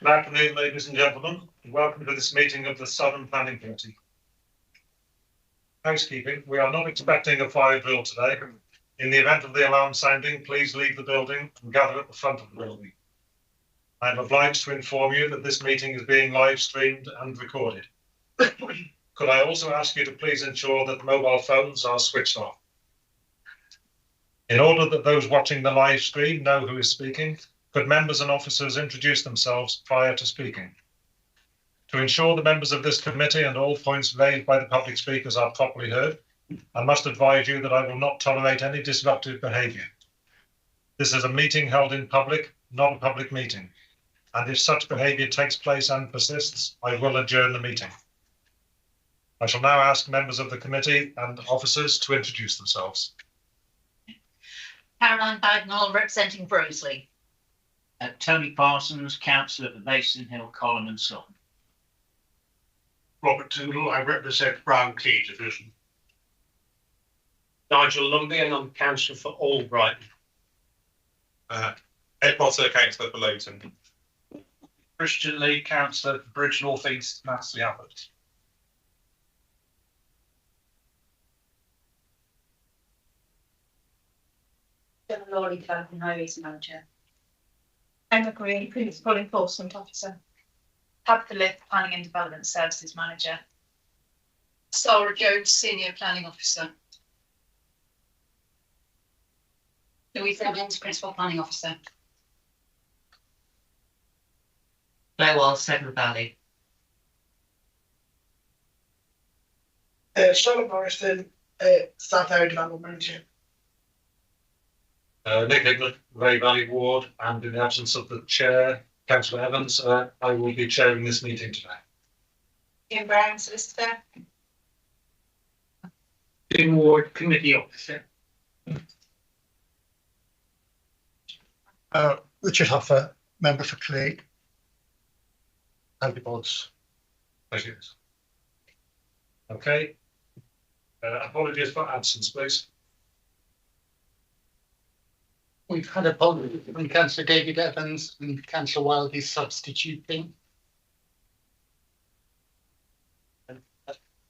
Good afternoon, ladies and gentlemen, and welcome to this meeting of the Southern Planning Committee. Housekeeping: we are not expecting a fire drill today. In the event of the alarm sounding, please leave the building and gather at the front of the building. I am obliged to inform you that this meeting is being live streamed and recorded. Could I also ask you to please ensure that mobile phones are switched off? In order that those watching the live stream know who is speaking, could members and officers introduce themselves prior to speaking? To ensure the members of this committee and all points raised by the public speakers are properly heard, I must advise you that I will not tolerate any disruptive behaviour. This is a meeting held in public, not a public meeting, and if such behaviour takes place and persists, I will adjourn the meeting. I shall now ask members of the committee and officers to introduce themselves. Caroline Bagnall, representing Broseley. Tony Parsons, councillor for Mason Hill, Column and Son. Robert Toodle, I represent Brown Clee Division. Nigel Lumbie, and I'm councillor for All Brighton. Ed Potter, councillor for Lowton. Christian Lee, councillor for Bridge North East, Mastley Abbott. Gemma Lawley, Development and Highways Manager. Emma Green, Principal Enforcement Officer. Tabitha Liff, Planning and Development Services Manager. Sarah Jones, Senior Planning Officer. Louise Evans, Principal Planning Officer. Claire Wells, Severn Valley. Charlotte Morrison, South Area Development Manager. Nick Hignett, Ray Valley Ward, and in the absence of the chair, Councillor Evans, I will be chairing this meeting today. Ian Brown, Solicitor. Jim Ward, Committee Officer. Richard Hoffer, Member for Clee. Andy Bodds. Thank you. Okay. Apologies for absence, please. We've had a apology from Councillor David Evans and Councillor Wildy substituting.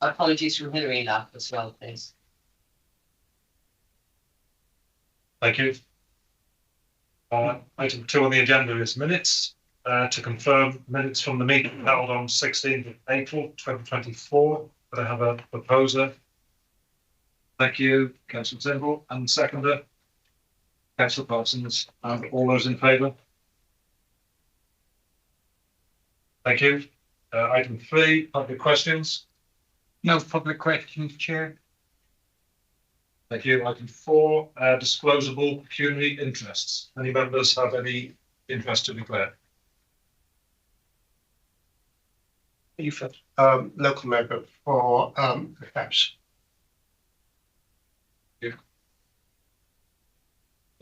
Apologies from Hilary Lapp as well, please. Thank you. Item 2 on the agenda is minutes. To confirm minutes from the meeting held on 16th of April 2024. But I have a proposer. Thank you, Councillor Zimble, and seconder, Councillor Parsons. All those in favour? Thank you. Item 3, public questions. No public questions, Chair. Thank you. Item 4, disclosable pecuniary interests. Any members have any interest to declare? Beaufort, local member for the House.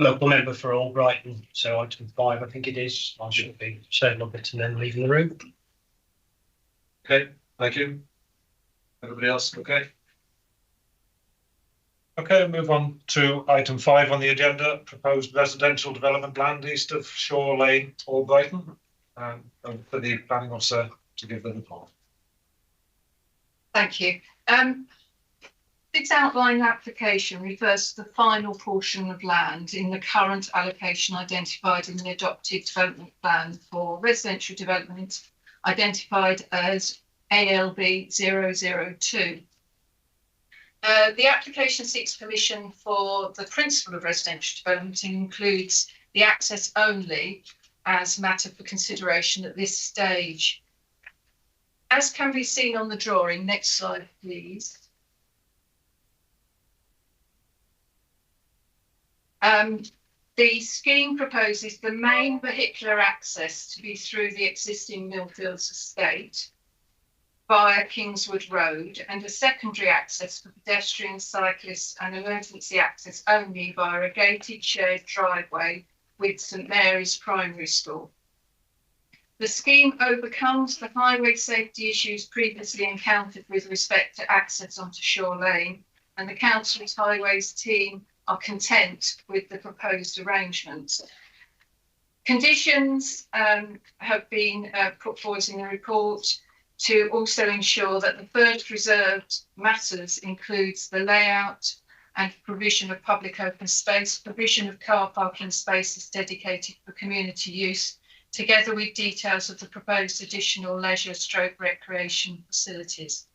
Local member for All Brighton, so item 5, I think it is. I should be saying a bit and then leaving the room. Okay, thank you. Everybody else okay? Okay, move on to item 5 on the agenda, proposed residential development land east of Shore Lane, All Brighton, and for the planning officer to give the report. Thank you. This outline application refers to the final portion of land in the current allocation identified in the adopted development plan for residential development identified as ALB 002. The application seeks permission for the principle of residential development and includes the access only as matter for consideration at this stage. As can be seen on the drawing, next slide please. The scheme proposes the main vehicular access to be through the existing Millfields estate via Kingswood Road and a secondary access for pedestrians, cyclists and emergency access only via a gated shared driveway with St Mary's Primary School. The scheme overcomes the highway safety issues previously encountered with respect to access onto Shore Lane, and the Council's Highways team are content with the proposed arrangements. Conditions have been put forward in the report to also ensure that the first reserved matters includes the layout and provision of public open space, provision of car parking spaces dedicated for community use, together with details of the proposed additional leisure stroke recreation facilities.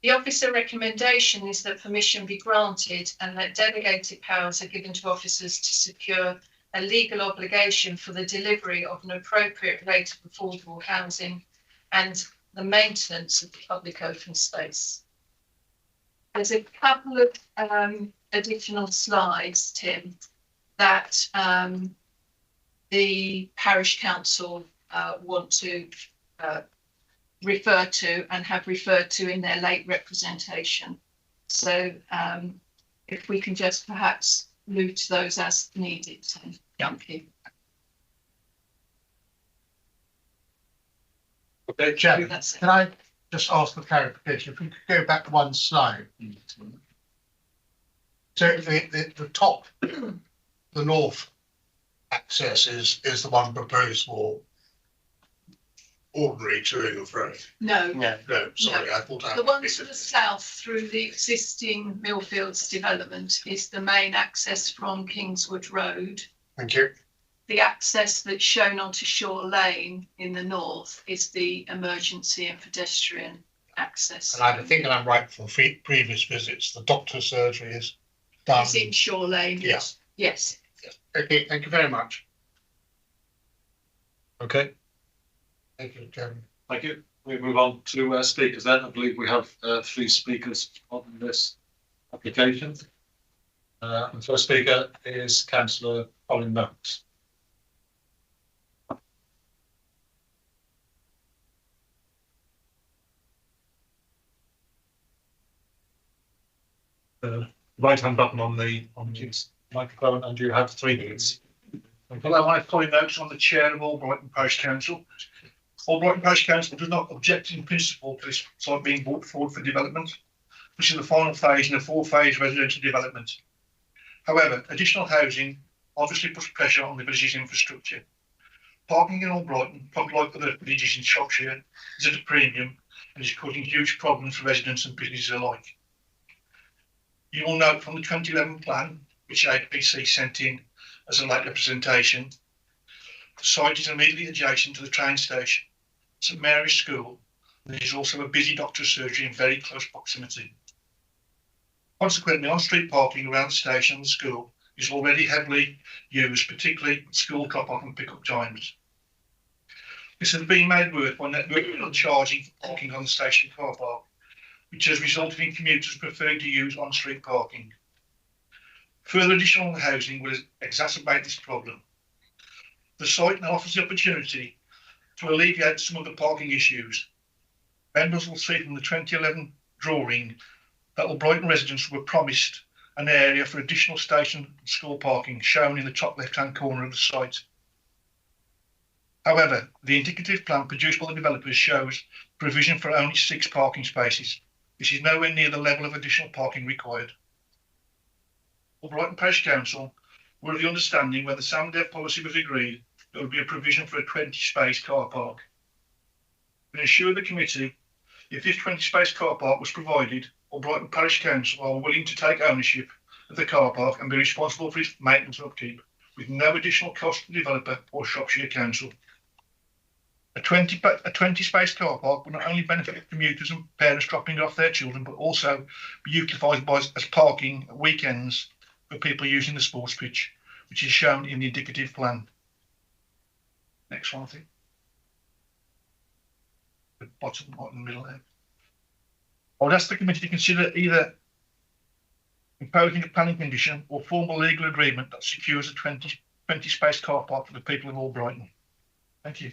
The officer recommendation is that permission be granted and that delegated powers are given to officers to secure a legal obligation for the delivery of an appropriate rate of affordable housing and the maintenance of the public open space. There's a couple of additional slides, Tim, that the parish council want to refer to and have referred to in their late representation. So if we can just perhaps move to those as needed. Thank you. Okay, Chair, can I just ask for clarification? If we could go back one slide. So the top, the north access is the one proposed for ordinary touring of road. No, No, sorry, I thought that. the one to the south through the existing Millfields development is the main access from Kingswood Road. Thank you. The access that's shown onto Shore Lane in the north is the emergency and pedestrian access. And I think I'm right from previous visits, the doctor's surgery is done. It's in Shore Lane. Yes. Yes. Okay, thank you very much. Okay, Thank you, Chairman. Thank you. We move on to speakers then. I believe we have 3 speakers on this application. the first speaker is Councillor Colin Noakes. The right-hand button on the microphone, and you have 3 minutes. Hello, I'm Colin Noakes. I'm the chair of Albrighton Parish Council. Albrighton Parish Council does not object in principle to this site being brought forward for development, which is the final phase in a 4-phase residential development. However, additional housing obviously puts pressure on the village's infrastructure. Parking in Albrighton, probably like other villages in Shropshire, is at a premium and is causing huge problems for residents and businesses alike. You will note from the 2011 plan, which APC sent in as a late representation, the site is immediately adjacent to the train station, St Mary's School, and there is also a busy doctor's surgery in very close proximity. Consequently, on-street parking around the station and the school is already heavily used, particularly at school car-park and pick-up times. This has been made worse by network charging for parking on the station car park, which has resulted in commuters preferring to use on-street parking. Further additional housing will exacerbate this problem. The site now offers the opportunity to alleviate some of the parking issues. Members will see from the 2011 drawing that Albrighton residents were promised an area for additional station and school parking shown in the top left-hand corner of the site. However, the indicative plan produced by the developers shows provision for only 6 parking spaces. This is nowhere near the level of additional parking required. Albrighton Parish Council were of the understanding when the SAMDEV policy was agreed there would be a provision for a 20-space car park. To ensure the committee, if this 20-space car park was provided, Albrighton Parish Council are willing to take ownership of the car park and be responsible for its maintenance and upkeep, with no additional cost to the developer or Shropshire Council. A 20-space car park will not only benefit commuters and parents dropping off their children, but also be utilised as parking at weekends for people using the sports pitch, which is shown in the indicative plan. Next one, I think. The bottom right in the middle there. I would ask the committee to consider either imposing a planning condition or formal legal agreement that secures a 20-space car park for the people of Albrighton. Thank you.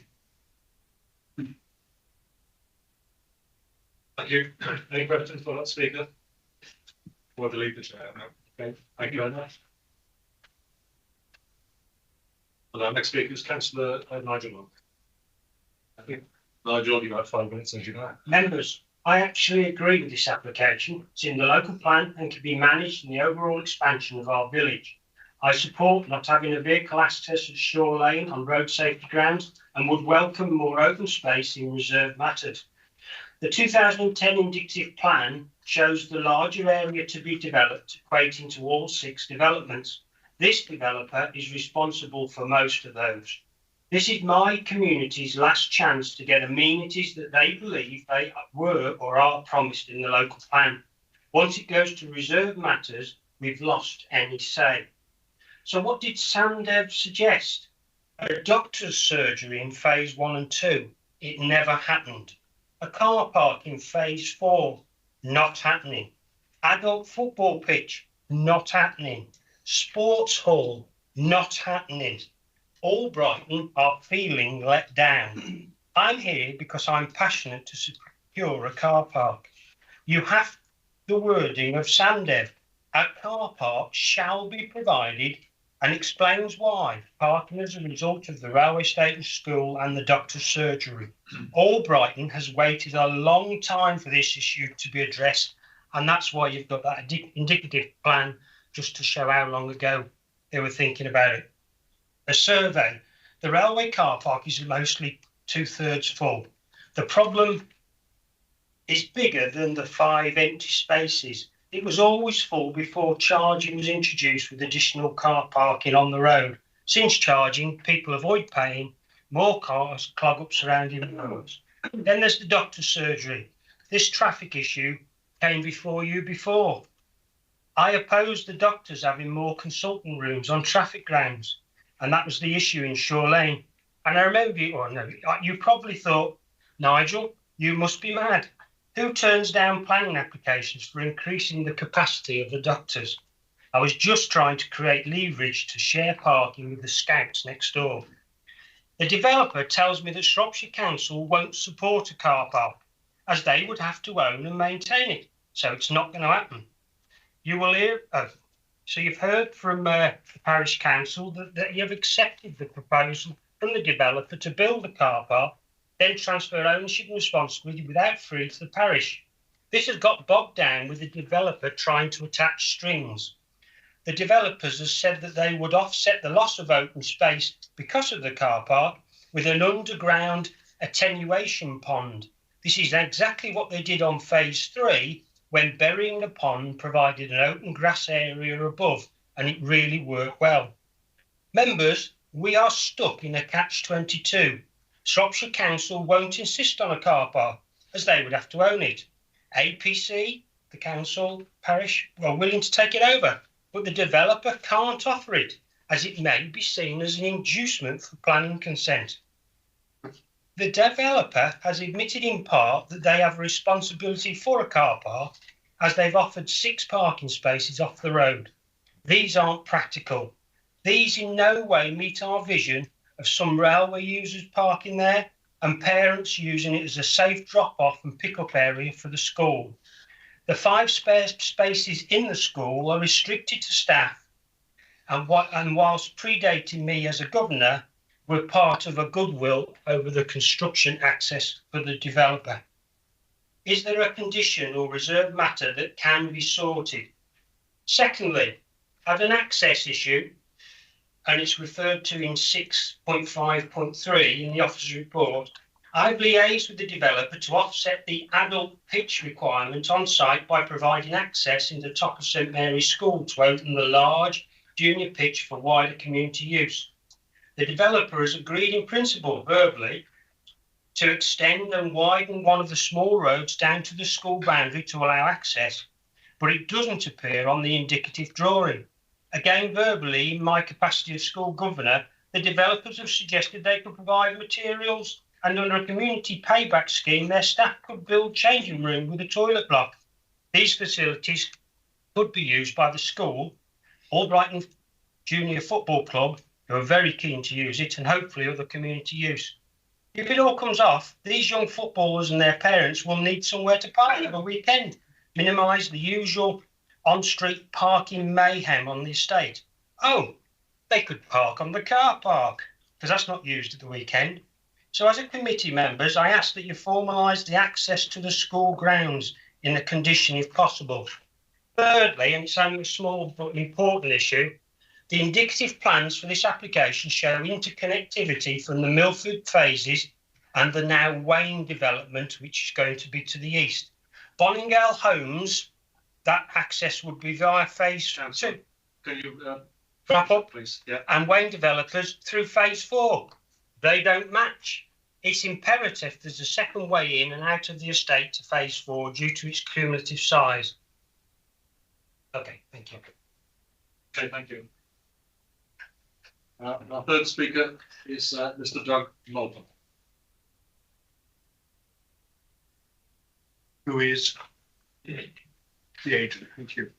Thank you. Any questions for that speaker? Or leave the chair now. Okay, thank you very much. And our next speaker is Councillor Nigel Monk. Thank you. Nigel, you have 5 minutes, as you know. Members, I actually agree with this application. It's in the local plan and can be managed in the overall expansion of our village. I support not having a vehicle access at Shore Lane on road safety grounds and would welcome more open space in reserved matters. The 2010 indicative plan shows the larger area to be developed, equating to all 6 developments. This developer is responsible for most of those. This is my community's last chance to get amenities that they believe they were or are promised in the local plan. Once it goes to reserved matters, we've lost any say. So what did Sandev suggest? A doctor's surgery in phase 1 and 2. It never happened. A car park in phase 4. Not happening. Adult football pitch. Not happening. Sports hall. Not happening. All Brighton are feeling let down. I'm here because I'm passionate to secure a car park. You have the wording of Sandev. A car park shall be provided and explains why. Parking as a result of the railway station, school and the doctor's surgery. All Brighton has waited a long time for this issue to be addressed, and that's why you've got that indicative plan, just to show how long ago they were thinking about it. A survey. The railway car park is mostly 2/3 full. The problem is bigger than the 5 empty spaces. It was always full before charging was introduced with additional car parking on the road. Since charging, people avoid paying, more cars clog up surrounding roads. Then there's the doctor's surgery. This traffic issue came before you before. I opposed the doctors having more consulting rooms on traffic grounds, and that was the issue in Shore Lane. And I remember you probably thought, Nigel, you must be mad. Who turns down planning applications for increasing the capacity of the doctors? I was just trying to create leverage to share parking with the scouts next door. The developer tells me that Shropshire Council won't support a car park, as they would have to own and maintain it, so it's not going to happen. You will hear, so you've heard from the parish council that you have accepted the proposal from the developer to build a car park, then transfer ownership and responsibility without fee to the parish. This has got bogged down with the developer trying to attach strings. The developers have said that they would offset the loss of open space because of the car park with an underground attenuation pond. This is exactly what they did on phase 3 when burying the pond provided an open grass area above, and it really worked well. Members, we are stuck in a catch-22. Shropshire Council won't insist on a car park, as they would have to own it. APC, the council, parish, are willing to take it over, but the developer can't offer it, as it may be seen as an inducement for planning consent. The developer has admitted in part that they have a responsibility for a car park, as they've offered 6 parking spaces off the road. These aren't practical. These in no way meet our vision of some railway users parking there and parents using it as a safe drop-off and pick-up area for the school. The 5 spare spaces in the school are restricted to staff, and whilst predating me as a governor, were part of a goodwill over the construction access for the developer. Is there a condition or reserved matter that can be sorted? Secondly, had an access issue, and it's referred to in 6.5.3 in the officer's report. I've liaised with the developer to offset the adult pitch requirement on site by providing access in the top of St Mary's School to open the large junior pitch for wider community use. The developer has agreed in principle, verbally, to extend and widen one of the small roads down to the school boundary to allow access, but it doesn't appear on the indicative drawing. Again, verbally, in my capacity as school governor, the developers have suggested they could provide materials, and under a community payback scheme, their staff could build changing room with a toilet block. These facilities could be used by the school, or Brighton Junior Football Club, who are very keen to use it, and hopefully other community use. If it all comes off, these young footballers and their parents will need somewhere to park over a weekend, minimise the usual on-street parking mayhem on the estate. Oh, they could park on the car park, because that's not used at the weekend. So as a committee members, I ask that you formalise the access to the school grounds in the condition if possible. Thirdly, and it's only a small but important issue, The indicative plans for this application show interconnectivity from the Milford phases and the now Wayne development, which is going to be to the east. Boningale Homes, that access would be via phase 2. Can you Wrap up, please? Yeah. and Wayne developers through phase 4. They don't match. It's imperative there's a second way in and out of the estate to phase 4 due to its cumulative size. Okay, thank you. Okay, thank you. Our third speaker is Mr. Doug Moulton. Who is the agent? Thank you.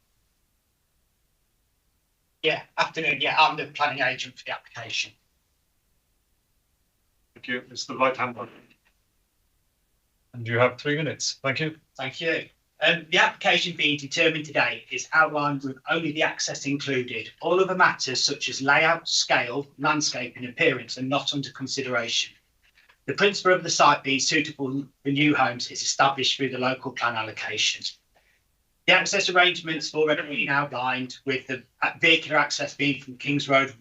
Yeah, afternoon. Yeah, I'm the planning agent for the application. Thank you. It's the right hand one. And you have 3 minutes. Thank you. Thank you. The application being determined today is outlined with only the access included. All other matters such as layout, scale, landscape and appearance are not under consideration. The principle of the site being suitable for new homes is established through the local plan allocation. The access arrangements have already been outlined, with the vehicular access being from Kings Road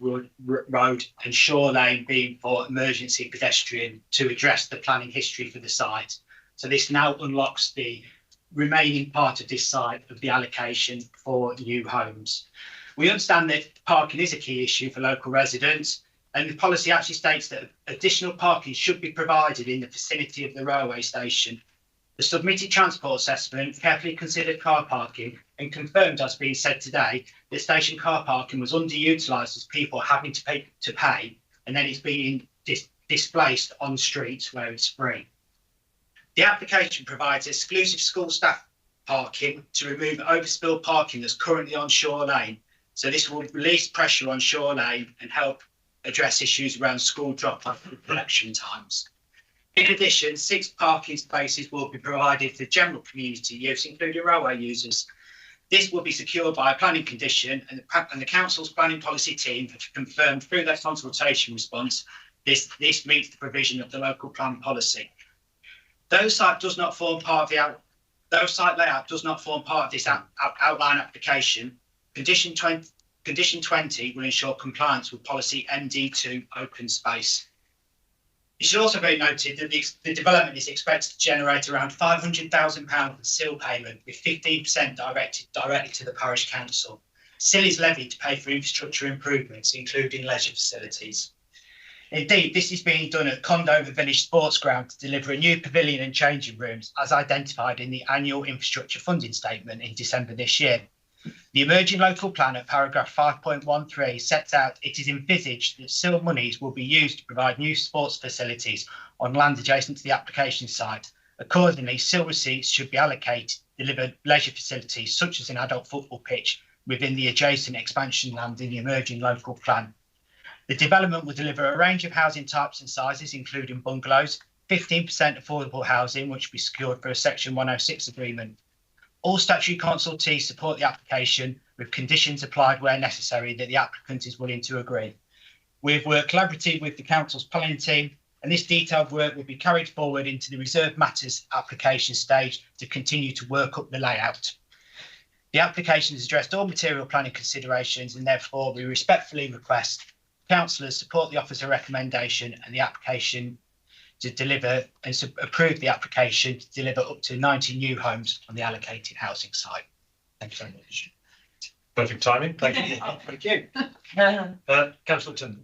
and Shore Lane being for emergency pedestrian to address the planning history for the site. So this now unlocks the remaining part of this site of the allocation for new homes. We understand that parking is a key issue for local residents, and the policy actually states that additional parking should be provided in the vicinity of the railway station. The submitted transport assessment carefully considered car parking and confirmed, as being said today, that station car parking was underutilised as people having to pay, and then it's being displaced on streets where it's free. The application provides exclusive school staff parking to remove overspill parking that's currently on Shore Lane. So this will release pressure on Shore Lane and help address issues around school drop-off and collection times. In addition, 6 parking spaces will be provided for general community use, including railway users. This will be secured by a planning condition, and the council's planning policy team have confirmed through their consultation response this meets the provision of the local plan policy. Though site layout does not form part of this outline application, condition 20 will ensure compliance with policy MD2 open space. It should also be noted that the development is expected to generate around £500,000 in SIL payment, with 15% directed directly to the parish council. SIL is levied to pay for infrastructure improvements, including leisure facilities. Indeed, this is being done at Condover Village Sports Ground to deliver a new pavilion and changing rooms, as identified in the annual infrastructure funding statement in December this year. The emerging local plan at paragraph 5.13 sets out it is envisaged that SIL monies will be used to provide new sports facilities on land adjacent to the application site. Accordingly, SIL receipts should be allocated to deliver leisure facilities such as an adult football pitch within the adjacent expansion land in the emerging local plan. The development will deliver a range of housing types and sizes, including bungalows, 15% affordable housing, which will be secured for a Section 106 agreement. All statutory consultees support the application, with conditions applied where necessary that the applicant is willing to agree. We have worked collaboratively with the council's planning team, and this detailed work will be carried forward into the reserved matters application stage to continue to work up the layout. The application has addressed all material planning considerations, and therefore we respectfully request councillors support the officer recommendation and the application to deliver and approve the application to deliver up to 90 new homes on the allocated housing site. Thank you very much. Perfect timing. Thank you. Thank you. Councillor Tindall.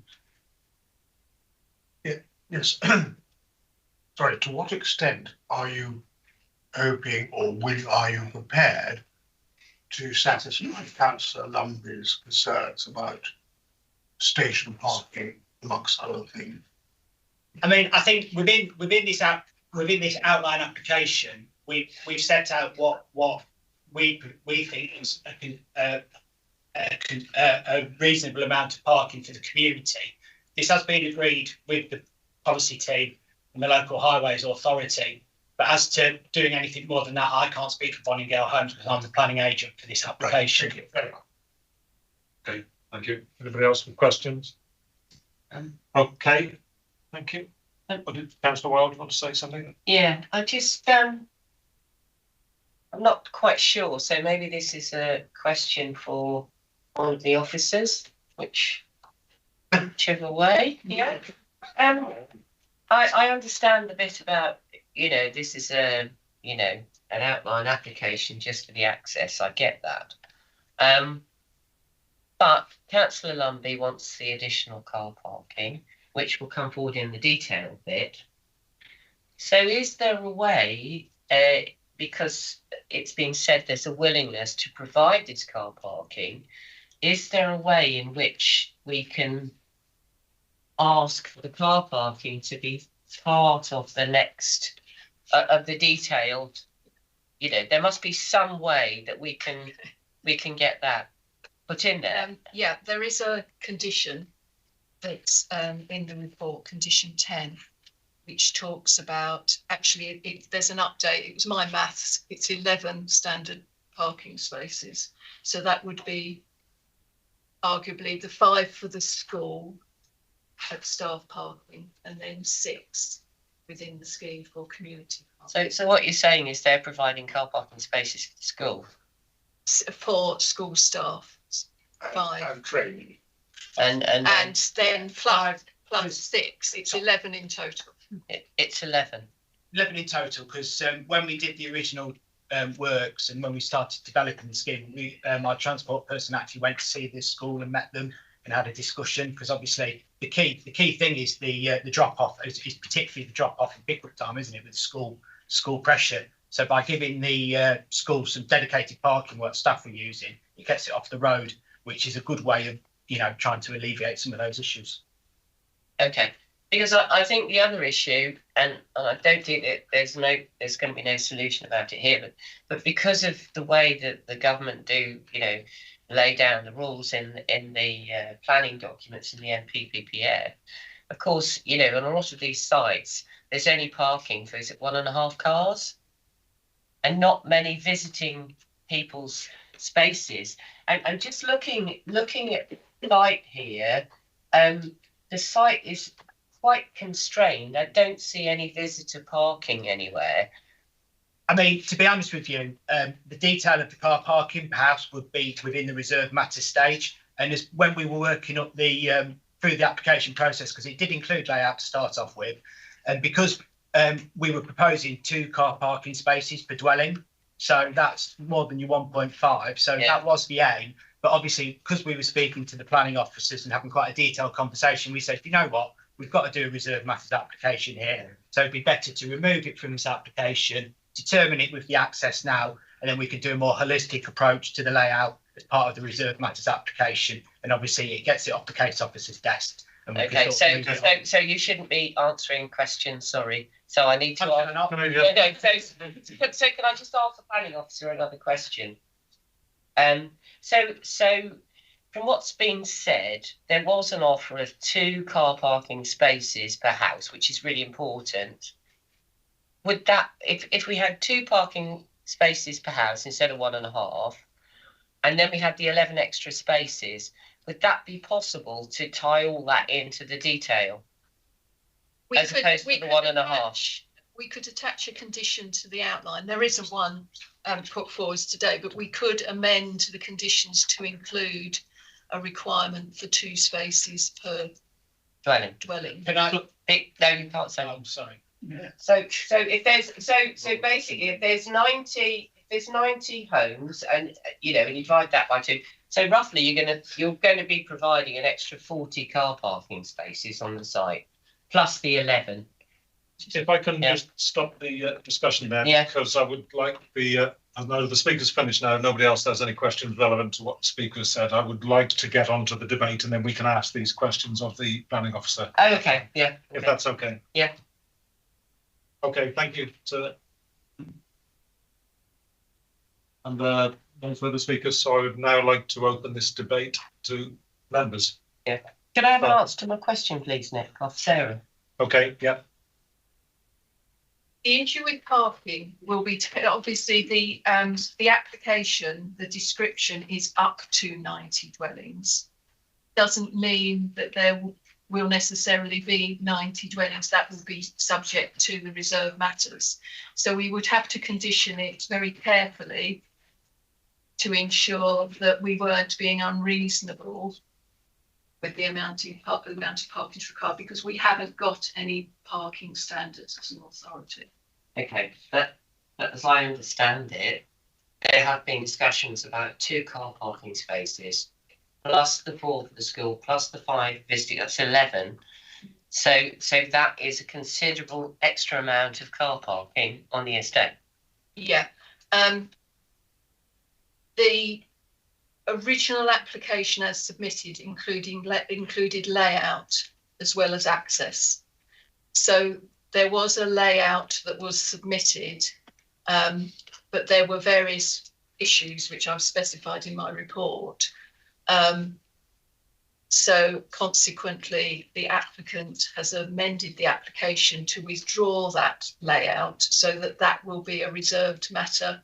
Yes. Sorry, to what extent are you hoping or are you prepared to satisfy Councillor Lumley's concerns about station parking, amongst other things? I mean, I think within this outline application, we've set out what we think is a reasonable amount of parking for the community. This has been agreed with the policy team and the local highways authority. But as to doing anything more than that, I can't speak for Boningale Homes because I'm the planning agent for this application. Right. Thank you. Okay, thank you. Anybody else with questions? Okay, thank you. Councillor Wild, want to say something? Yeah, I just I'm not quite sure, so maybe this is a question for one of the officers. whichever way. Yeah. I understand the bit about, this is an outline application just for the access. I get that. But Councillor Lumbey wants the additional car parking, which will come forward in the detail bit. So is there a way, because it's been said there's a willingness to provide this car parking, is there a way in which we can ask for the car parking to be part of the next, of the detailed, there must be some way that we can get that put in there. Yeah, there is a condition that's in the report, condition 10, which talks about, actually, there's an update. It was my maths. It's 11 standard parking spaces. So that would be arguably the 5 for the school at staff parking, and then 6 within the scheme for community parking. So what you're saying is they're providing car parking spaces for the school? For school staff. 5 And training. And then plus 6, it's 11 in total. It's 11. 11 in total, because when we did the original works and when we started developing the scheme, our transport person actually went to see this school and met them and had a discussion, because obviously the key thing is the drop off is particularly the drop off in pickup time, isn't it, with school pressure. So by giving the school some dedicated parking where staff are using, it gets it off the road, which is a good way of trying to alleviate some of those issues. Okay, because I think the other issue, and I don't think that there's going to be no solution about it here, but because of the way that the government do, lay down the rules in the planning documents in the NPPPF, of course, on a lot of these sites, there's only parking for, is it 1.5 cars? And not many visiting people's spaces. And just looking at the site here, the site is quite constrained. I don't see any visitor parking anywhere. I mean, to be honest with you, the detail of the car parking perhaps would be within the reserve matter stage. And as when we were working up the through the application process, because it did include layout to start off with, and because we were proposing 2 car parking spaces per dwelling, so that's more than your 1.5. So that was the aim. But obviously, because we were speaking to the planning officers and having quite a detailed conversation, we said, you know what, we've got to do a reserve matters application here. So it'd be better to remove it from this application, determine it with the access now, and then we could do a more holistic approach to the layout as part of the reserve matters application. And obviously, it gets it off the case officer's desk. Okay, so you shouldn't be answering questions, sorry. So I need to ask. So can I just ask the planning officer another question? So from what's been said, there was an offer of 2 car parking spaces per house, which is really important. Would that, if we had 2 parking spaces per house instead of 1.5, and then we had the 11 extra spaces, would that be possible to tie all that into the detail? As opposed to the 1.5? We could attach a condition to the outline. There isn't one put forward today, but we could amend the conditions to include a requirement for 2 spaces per dwelling. Can I? No, you can't say. I'm sorry. Yeah. So if there's so basically if there's 90 homes and and you divide that by 2, so roughly you're going to be providing an extra 40 car parking spaces on the site plus the 11. If I can just stop the discussion there, because I would like I know the speaker's finished now. Nobody else has any questions relevant to what the speaker has said. I would like to get onto the debate and then we can ask these questions of the planning officer. Oh, okay, yeah. If that's okay. Yeah. Okay, thank you, sir. And no further speakers, so I would now like to open this debate to members. Yeah. Can I have an answer to my question, please, Nick? Off Sarah. Okay, yeah. The issue with parking will be obviously the application, the description is up to 90 dwellings. Doesn't mean that there will necessarily be 90 dwellings. That will be subject to the reserve matters. So we would have to condition it very carefully to ensure that we weren't being unreasonable with the amount of parking required, because we haven't got any parking standards as an authority. Okay, but as I understand it, there have been discussions about 2 car parking spaces, plus the 4 for the school, plus the 5 visiting, that's 11. So that is a considerable extra amount of car parking on the estate. Yeah. The original application as submitted included layout as well as access. So there was a layout that was submitted, but there were various issues which I've specified in my report. So consequently, the applicant has amended the application to withdraw that layout so that that will be a reserved matter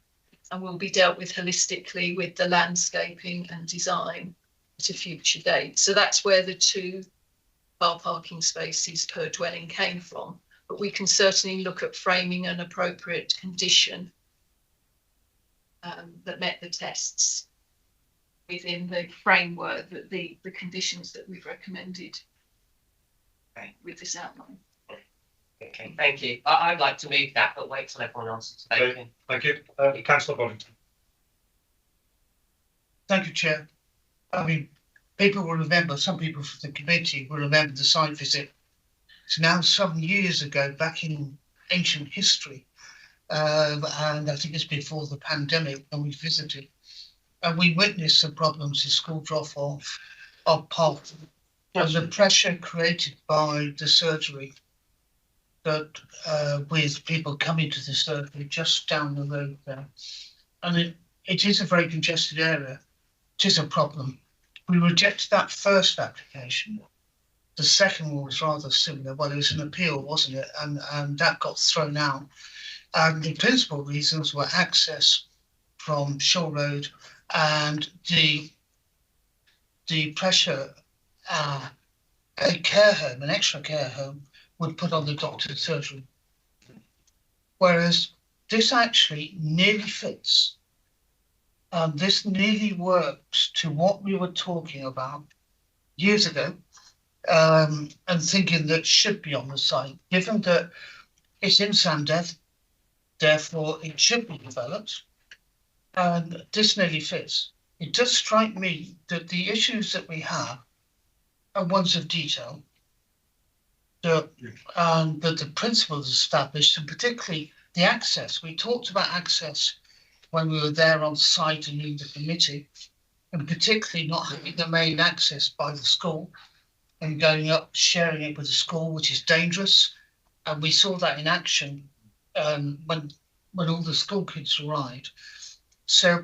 and will be dealt with holistically with the landscaping and design at a future date. So that's where the 2 car parking spaces per dwelling came from. But we can certainly look at framing an appropriate condition that met the tests within the framework, that the conditions that we've recommended with this outline. Okay, thank you. I'd like to move that, but wait till everyone else is spoken. Thank you. Councillor Boddington. Thank you, Chair. I mean, people will remember, some people from the committee will remember the site visit. It's now some years ago, back in ancient history. And I think it's before the pandemic when we visited. And we witnessed some problems in school drop-off of parking and the pressure created by the surgery, that with people coming to the surgery just down the road there. And it is a very congested area. It is a problem. We rejected that first application. The second one was rather similar. Well, it was an appeal, wasn't it? And that got thrown out. And the principal reasons were access from Shore Road and the pressure a care home, an extra care home, would put on the doctor's surgery. Whereas this actually nearly fits. This nearly works to what we were talking about years ago, and thinking that should be on the site, given that it's in Sandeth, therefore it should be developed. And this nearly fits. It does strike me that the issues that we have are ones of detail, and that the principles established, and particularly the access. We talked about access when we were there on site and in the committee, and particularly not having the main access by the school and going up, sharing it with the school, which is dangerous. And we saw that in action when all the school kids arrived. So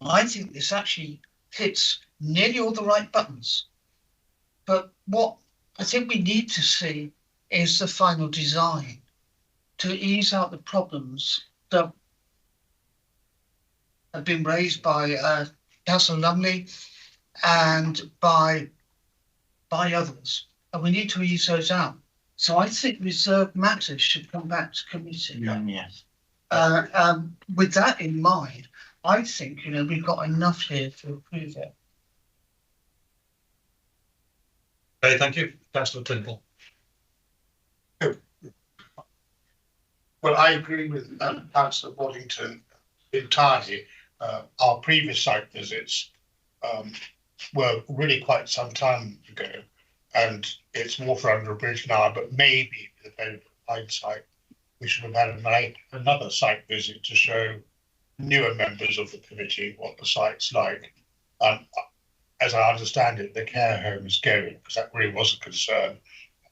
I think this actually hits nearly all the right buttons. But what I think we need to see is the final design to ease out the problems that have been raised by Councillor Lumley and by others. And we need to ease those out. So I think reserved matters should come back to committee. Yes. With that in mind, I think, we've got enough here to approve it. Okay, thank you. Councillor Tindall. Well, I agree with Councillor Boddington entirely. Our previous site visits were really quite some time ago, and it's water under a bridge now, but maybe with a benefit of hindsight, we should have had another site visit to show newer members of the committee what the site's like. As I understand it, the care home is going, because that really was a concern,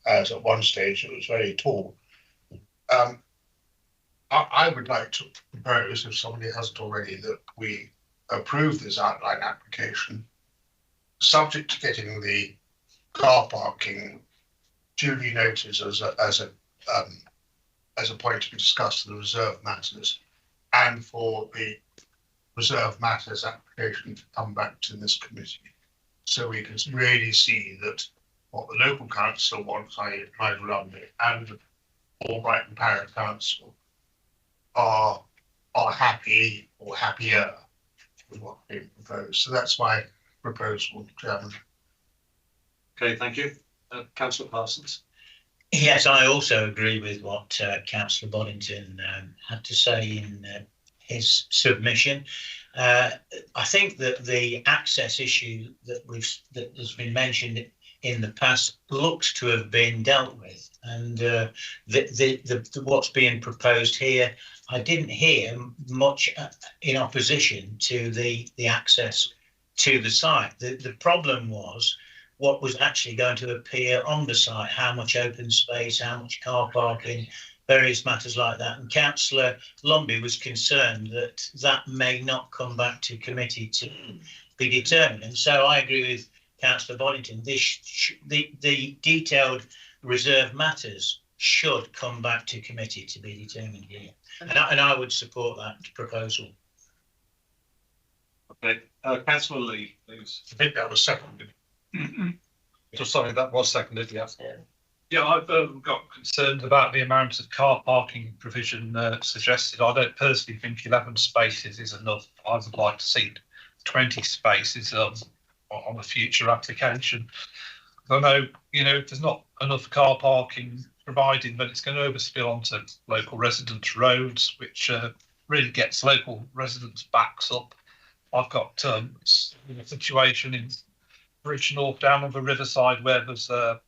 as at one stage it was very tall. I would like to propose, if somebody hasn't already, that we approve this outline application, subject to getting the car parking duly noted as a point to be discussed in the reserve matters, and for the reserve matters application to come back to this committee, so we can really see that what the local council wants, i.e. Nigel Lumley and Albright and Parrot Council, are happy or happier with what's being proposed. So that's my proposal, Chairman. Okay, thank you. Councillor Parsons. Yes, I also agree with what Councillor Boddington had to say in his submission. I think that the access issue that has been mentioned in the past looks to have been dealt with, and what's being proposed here, I didn't hear much in opposition to the access to the site. The problem was what was actually going to appear on the site, how much open space, how much car parking, various matters like that. And Councillor Lumby was concerned that that may not come back to committee to be determined. And so I agree with Councillor Boddington, the detailed reserve matters should come back to committee to be determined here. And I would support that proposal. Okay, Councillor Lee, please. I think that was seconded. So sorry, that was seconded, yes. Yeah, I've got concerns about the amount of car parking provision suggested. I don't personally think 11 spaces is enough. I would like to see 20 spaces on a future application. I know, you know, if there's not enough car parking provided, then it's going to overspill onto local residents' roads, which really gets local residents' backs up. I've got a situation in Bridge North down on the riverside where there's a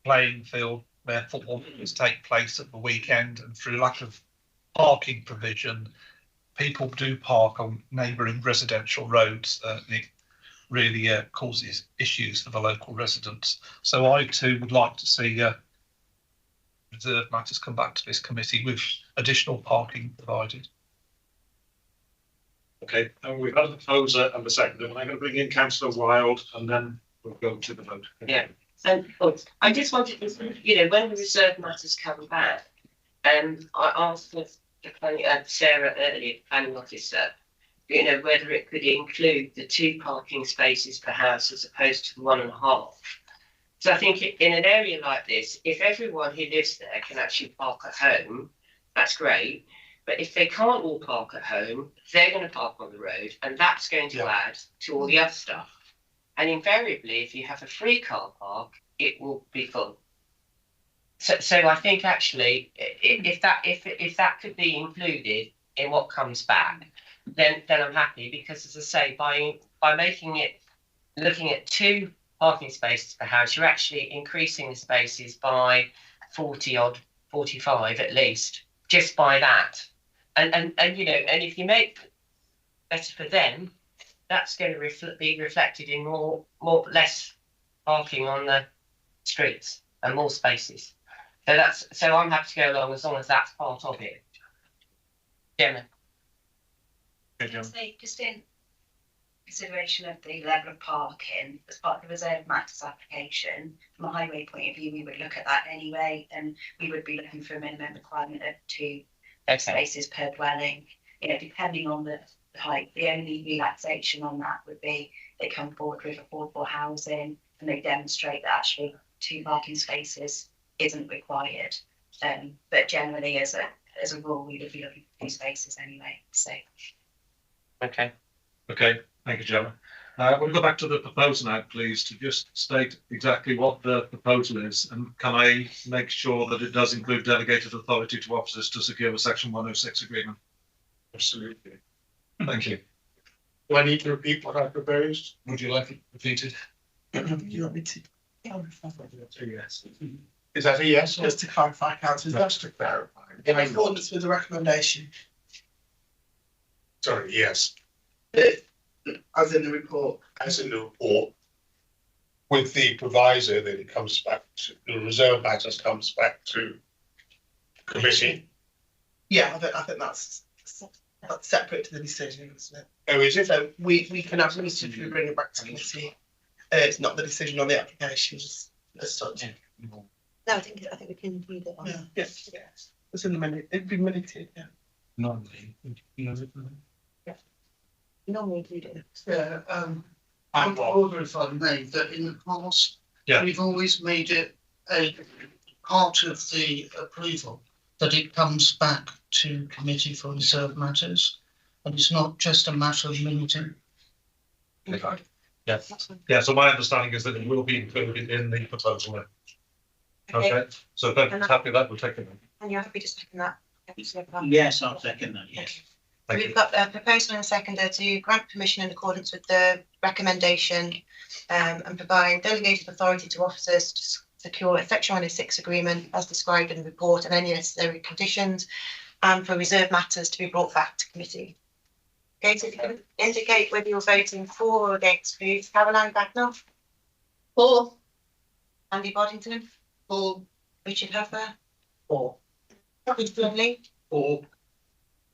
playing field where football games take place at the weekend, and through lack of parking provision, people do park on neighbouring residential roads. It really causes issues for the local residents. So I too would like to see reserve matters come back to this committee with additional parking provided. Okay, and we've had a proposer and a seconder, and I'm going to bring in Councillor Wilde, and then we'll go to the vote. Yeah. I just wanted to, you know, when the reserve matters come back, I asked the planning, Sarah earlier, planning officer, you know, whether it could include the 2 parking spaces per house as opposed to the 1.5. So I think in an area like this, if everyone who lives there can actually park at home, that's great. But if they can't all park at home, they're going to park on the road, and that's going to add to all the other stuff. And invariably, if you have a free car park, it will be full. So I think actually, if that could be included in what comes back, then I'm happy, because, as I say, by making it, looking at 2 parking spaces per house, you're actually increasing the spaces by 45 at least, just by that. And you know, and if you make better for them, that's going to be reflected in less parking on the streets and more spaces. So I'm happy to go along as long as that's part of it. Gemma. Just in consideration of the level of parking as part of the reserve matters application, from a highway point of view, we would look at that anyway, and we would be looking for a minimum requirement of 2 spaces per dwelling. You know, depending on the height, the only relaxation on that would be they come forward with affordable housing and they demonstrate that actually 2 parking spaces isn't required. But generally, as a rule, we would be looking for 2 spaces anyway. So. Okay. Okay, thank you, Gemma. We'll go back to the proposal now, please, to just state exactly what the proposal is, and can I make sure that it does include delegated authority to officers to secure a Section 106 agreement? Absolutely. Thank you. Do I need to repeat what I proposed? Would you like it repeated? You want me to? Yes. Is that a yes? Just to clarify, Councillor, Just to clarify. in accordance with the recommendation, Sorry, yes. as in the report. As in the report, with the proviso that it comes back to, the reserve matters comes back to committee. Yeah, I think that's separate to the decision, isn't it? Oh, is it? So we can administratively bring it back to committee. It's not the decision on the applications as such. No, I think we can include it on. Yeah, yes. It's in the minute. It'd be minuted. Yeah. Normally, Normally include it. Yeah. I'm order, if I may, that in the past, we've always made it a part of the approval that it comes back to committee for reserve matters, and it's not just a matter of minuting. Okay. Yeah. Yeah, so my understanding is that it will be included in the proposal then. Okay, so if everyone's happy with that, we'll take it. And you're happy to second that? Yes, I'll second that, yes. Thank We've you. got a proposal and a seconder to grant permission in accordance with the recommendation and provide delegated authority to officers to secure a Section 106 agreement as described in the report and any necessary conditions, and for reserved matters to be brought back to committee. Okay, so if you can indicate whether you're voting for or against, please. Caroline Bagnall? For. Andy Boddington? For. Richard Huffer? For. Richard Blumley? For.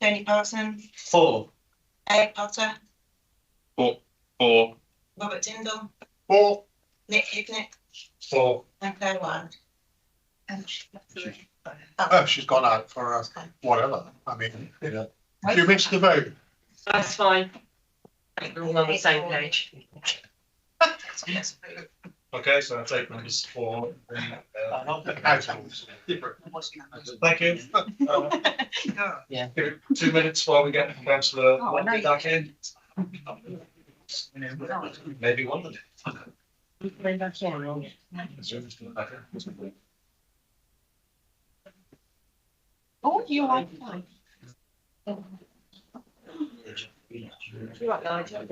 Tony Parson? For. Eric Potter? For. Robert Tyndall? For. Nick Hignett? For. And Claire Wand? Oh, she's gone out for whatever. I mean, you know, a few minutes to vote. That's fine. I think we're all on the same page. Okay, so that's 8 members for. Households. Thank you. Yeah. Give it 2 minutes while we get councillor Lumley back in. Maybe 1 minute. Oh, you like that? You're right, Nigel.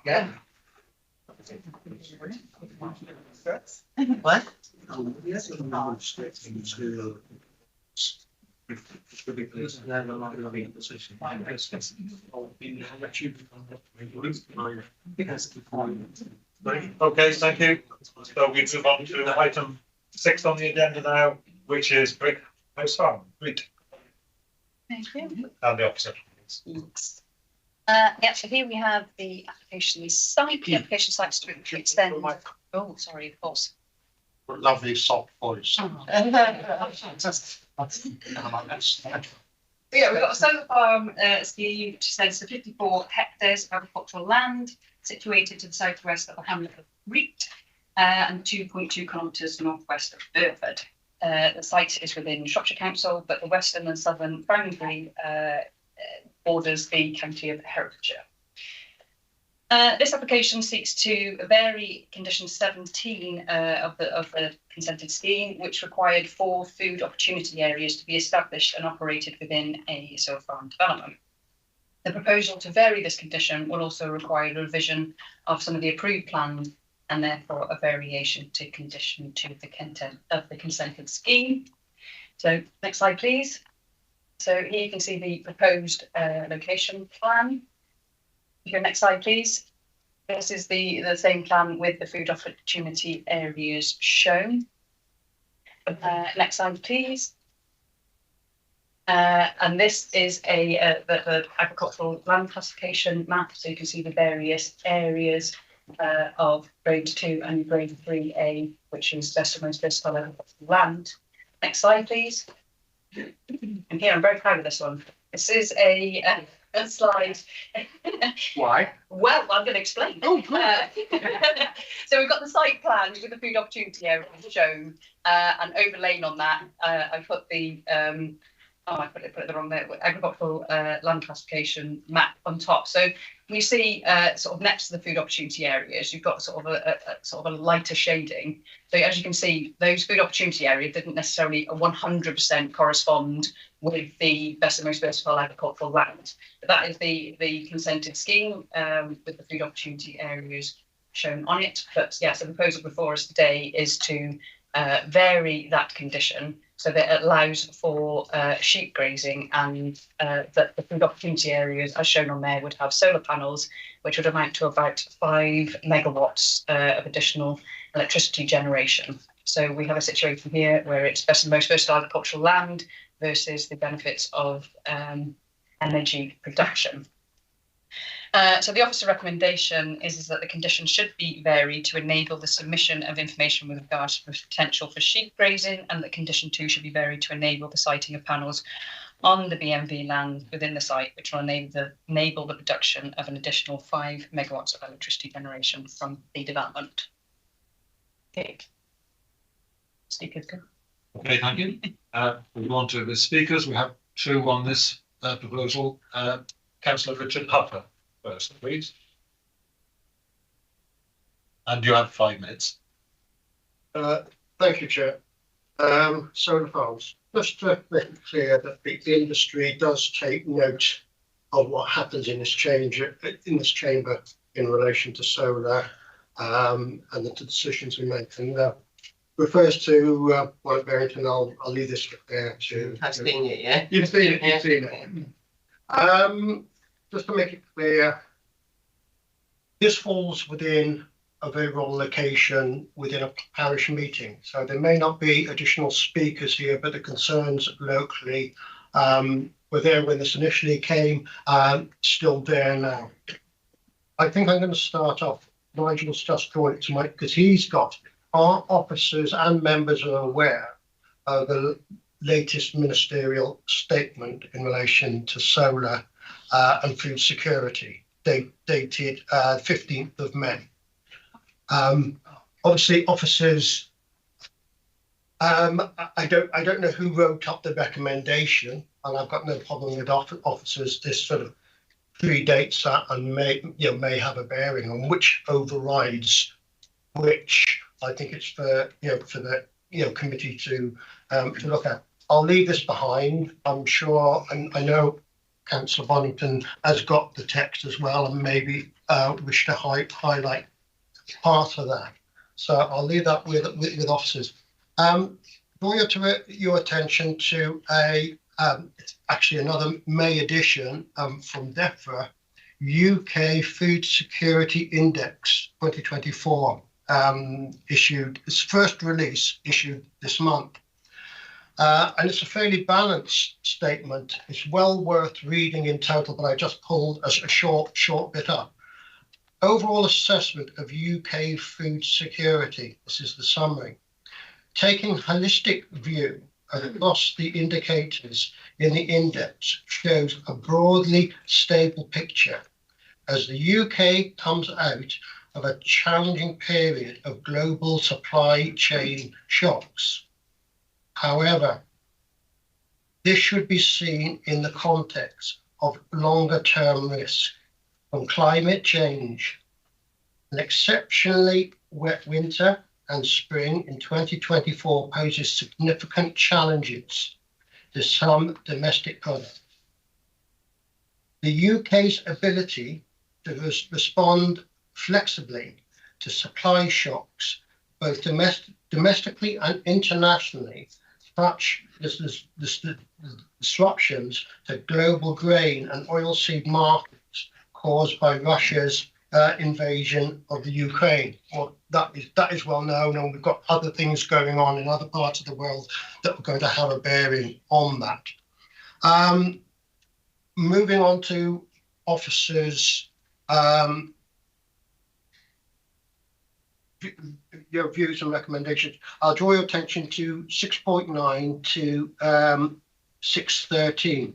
Yeah. What? Okay, thank you. So we move on to item 6 on the agenda now, which is Brick House Farm. Great. Thank you. And the officer. Yeah, so here we have the application site. The application site is to extend. Oh, sorry, of course. Lovely soft voice. Yeah, we've got a solar farm scheme which extends to 54 hectares of agricultural land situated to the southwest of the hamlet of Reet and 2.2 kilometres northwest of Burford. The site is within Shropshire Council, but the western and southern boundary borders the county of Herefordshire. This application seeks to vary condition 17 of the consented scheme, which required 4 food opportunity areas to be established and operated within a solar farm development. The proposal to vary this condition will also require a revision of some of the approved plans and therefore a variation to condition 2 of the content of the consented scheme. So next slide, please. So here you can see the proposed location plan. Your next slide, please. This is the same plan with the food opportunity areas shown. Next slide, please. And this is the agricultural land classification map. So you can see the various areas of grade 2 and grade 3A, which is best and most versatile agricultural land. Next slide, please. And here I'm very proud of this one. This is a slide. Why? Well, I'm going to explain. Oh, so we've got the site plan with the food opportunity area shown, and overlaying on that, I put the I put it the wrong there. Agricultural land classification map on top. So you see, sort of next to the food opportunity areas, you've got sort of a lighter shading. So as you can see, those food opportunity areas didn't necessarily 100% correspond with the best and most versatile agricultural land. But that is the consented scheme with the food opportunity areas shown on it. But yes, the proposal before us today is to vary that condition so that it allows for sheep grazing, and that the food opportunity areas, as shown on there, would have solar panels, which would amount to about 5 megawatts of additional electricity generation. So we have a situation here where it's best and most versatile agricultural land versus the benefits of energy production. So the officer recommendation is that the condition should be varied to enable the submission of information with regards to the potential for sheep grazing, and that condition 2 should be varied to enable the siting of panels on the BMV land within the site, which will enable the production of an additional 5 megawatts of electricity generation from the development. Okay. Speakers go. Okay, thank you. We move on to the speakers. We have two on this proposal. Councillor Richard Huffer first, please. And you have 5 minutes. Thank you, Chair. Solar farms. Just to make it clear that the industry does take note of what happens in this chamber in relation to solar and the decisions we make. And refers to Warwick Barrington. I'll leave this there to. I've seen it, yeah. You've seen it. You've seen it. Just to make it clear, this falls within a very rural location within a parish meeting. So there may not be additional speakers here, but the concerns locally were there when this initially came, still there now. I think I'm going to start off. Nigel's just drawn it to Mike because he's got our officers and members are aware of the latest ministerial statement in relation to solar and food security, dated 15th of May. Obviously, officers. I don't know who wrote up the recommendation, and I've got no problem with officers. This sort of predates that and may have a bearing on which overrides which. I think it's for the committee to look at. I'll leave this behind. I'm sure, and I know Councillor Bonington has got the text as well, and maybe wish to highlight part of that. So I'll leave that with officers. Draw your attention to it's actually another May edition from DEFRA, UK Food Security Index 2024, issued its first release issued this month. And it's a fairly balanced statement. It's well worth reading in total, but I just pulled a short bit up. Overall assessment of UK food security. This is the summary. Taking holistic view across the indicators in the index shows a broadly stable picture as the UK comes out of a challenging period of global supply chain shocks. However, this should be seen in the context of longer-term risk from climate change. An exceptionally wet winter and spring in 2024 poses significant challenges to some domestic products. The UK's ability to respond flexibly to supply shocks, both domestically and internationally, such as the disruptions to global grain and oilseed markets caused by Russia's invasion of the Ukraine. Well, that is well known, and we've got other things going on in other parts of the world that are going to have a bearing on that. Moving on to officers' your views and recommendations. I'll draw your attention to 6.9 to 6.13.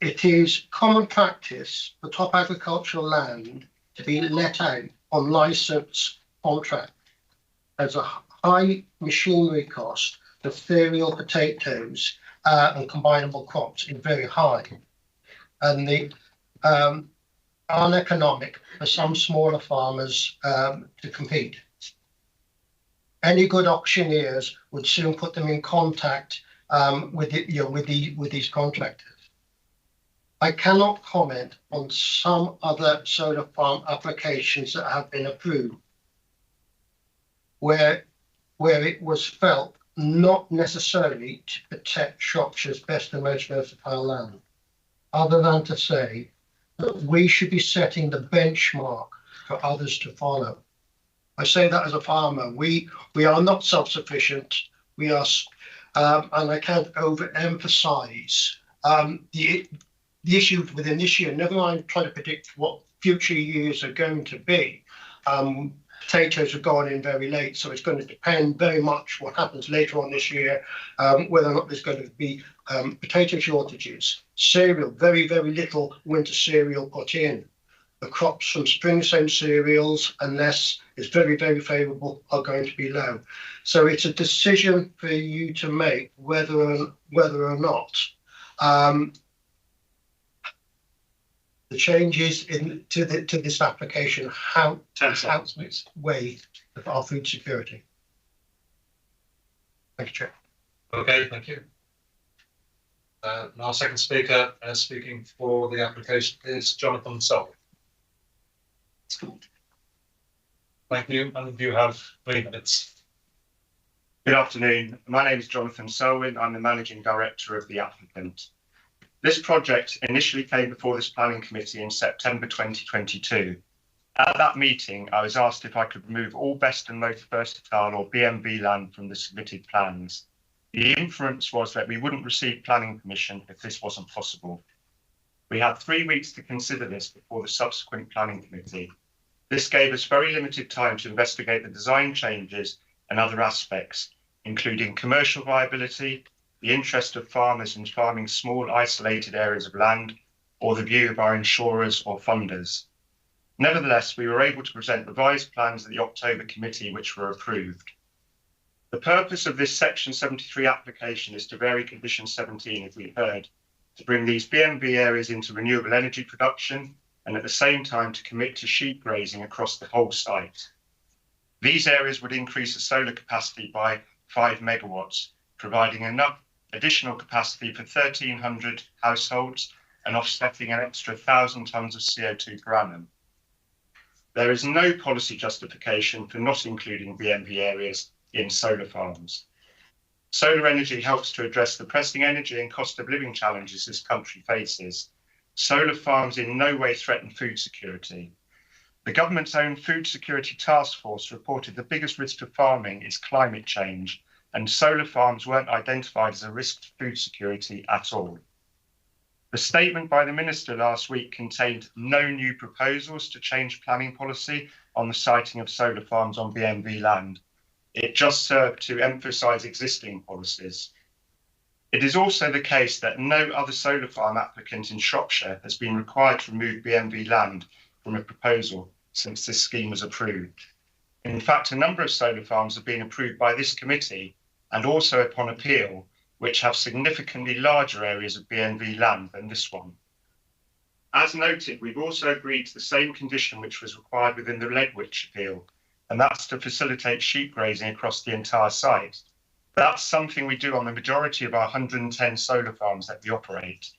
It is common practice for top agricultural land to be let out on licence contract as a high machinery cost for cereal, potatoes and combinable crops is very high, and the uneconomic for some smaller farmers to compete. Any good auctioneers would soon put them in contact with these contractors. I cannot comment on some other solar farm applications that have been approved where it was felt not necessarily to protect Shropshire's best and most versatile land, other than to say that we should be setting the benchmark for others to follow. I say that as a farmer. We are not self-sufficient. We are, and I can't overemphasize the issue within this year. Never mind trying to predict what future years are going to be. Potatoes are going in very late, so it's going to depend very much what happens later on this year, whether or not there's going to be potato shortages. Cereal, very, very little winter cereal put in. The crops from spring-sown cereals, unless it's very, very favourable, are going to be low. So it's a decision for you to make whether or not The changes to this application, how 10 seconds, please. weigh our food security? Thank you, Chair. Okay, thank you. And our second speaker speaking for the application is Jonathan Selwyn. Thank you, and you have 3 minutes. Good afternoon. My name is Jonathan Selwyn. I'm the Managing Director of the applicant. This project initially came before this planning committee in September 2022. At that meeting, I was asked if I could remove all best and most versatile or BMV land from the submitted plans. The inference was that we wouldn't receive planning permission if this wasn't possible. We had 3 weeks to consider this before the subsequent planning committee. This gave us very limited time to investigate the design changes and other aspects, including commercial viability, the interest of farmers in farming small isolated areas of land, or the view of our insurers or funders. Nevertheless, we were able to present revised plans at the October committee, which were approved. The purpose of this Section 73 application is to vary Condition 17, as we heard, to bring these BMV areas into renewable energy production and at the same time to commit to sheep grazing across the whole site. These areas would increase the solar capacity by 5 megawatts, providing enough additional capacity for 1,300 households and offsetting an extra 1,000 tonnes of CO2 per annum. There is no policy justification for not including BMV areas in solar farms. Solar energy helps to address the pressing energy and cost of living challenges this country faces. Solar farms in no way threaten food security. The government's own Food Security Task Force reported the biggest risk to farming is climate change, and solar farms weren't identified as a risk to food security at all. The statement by the Minister last week contained no new proposals to change planning policy on the siting of solar farms on BMV land. It just served to emphasise existing policies. It is also the case that no other solar farm applicant in Shropshire has been required to remove BMV land from a proposal since this scheme was approved. In fact, a number of solar farms have been approved by this committee and also upon appeal, which have significantly larger areas of BMV land than this one. As noted, we've also agreed to the same condition which was required within the Ledwich appeal, and that's to facilitate sheep grazing across the entire site. That's something we do on the majority of our 110 solar farms that we operate.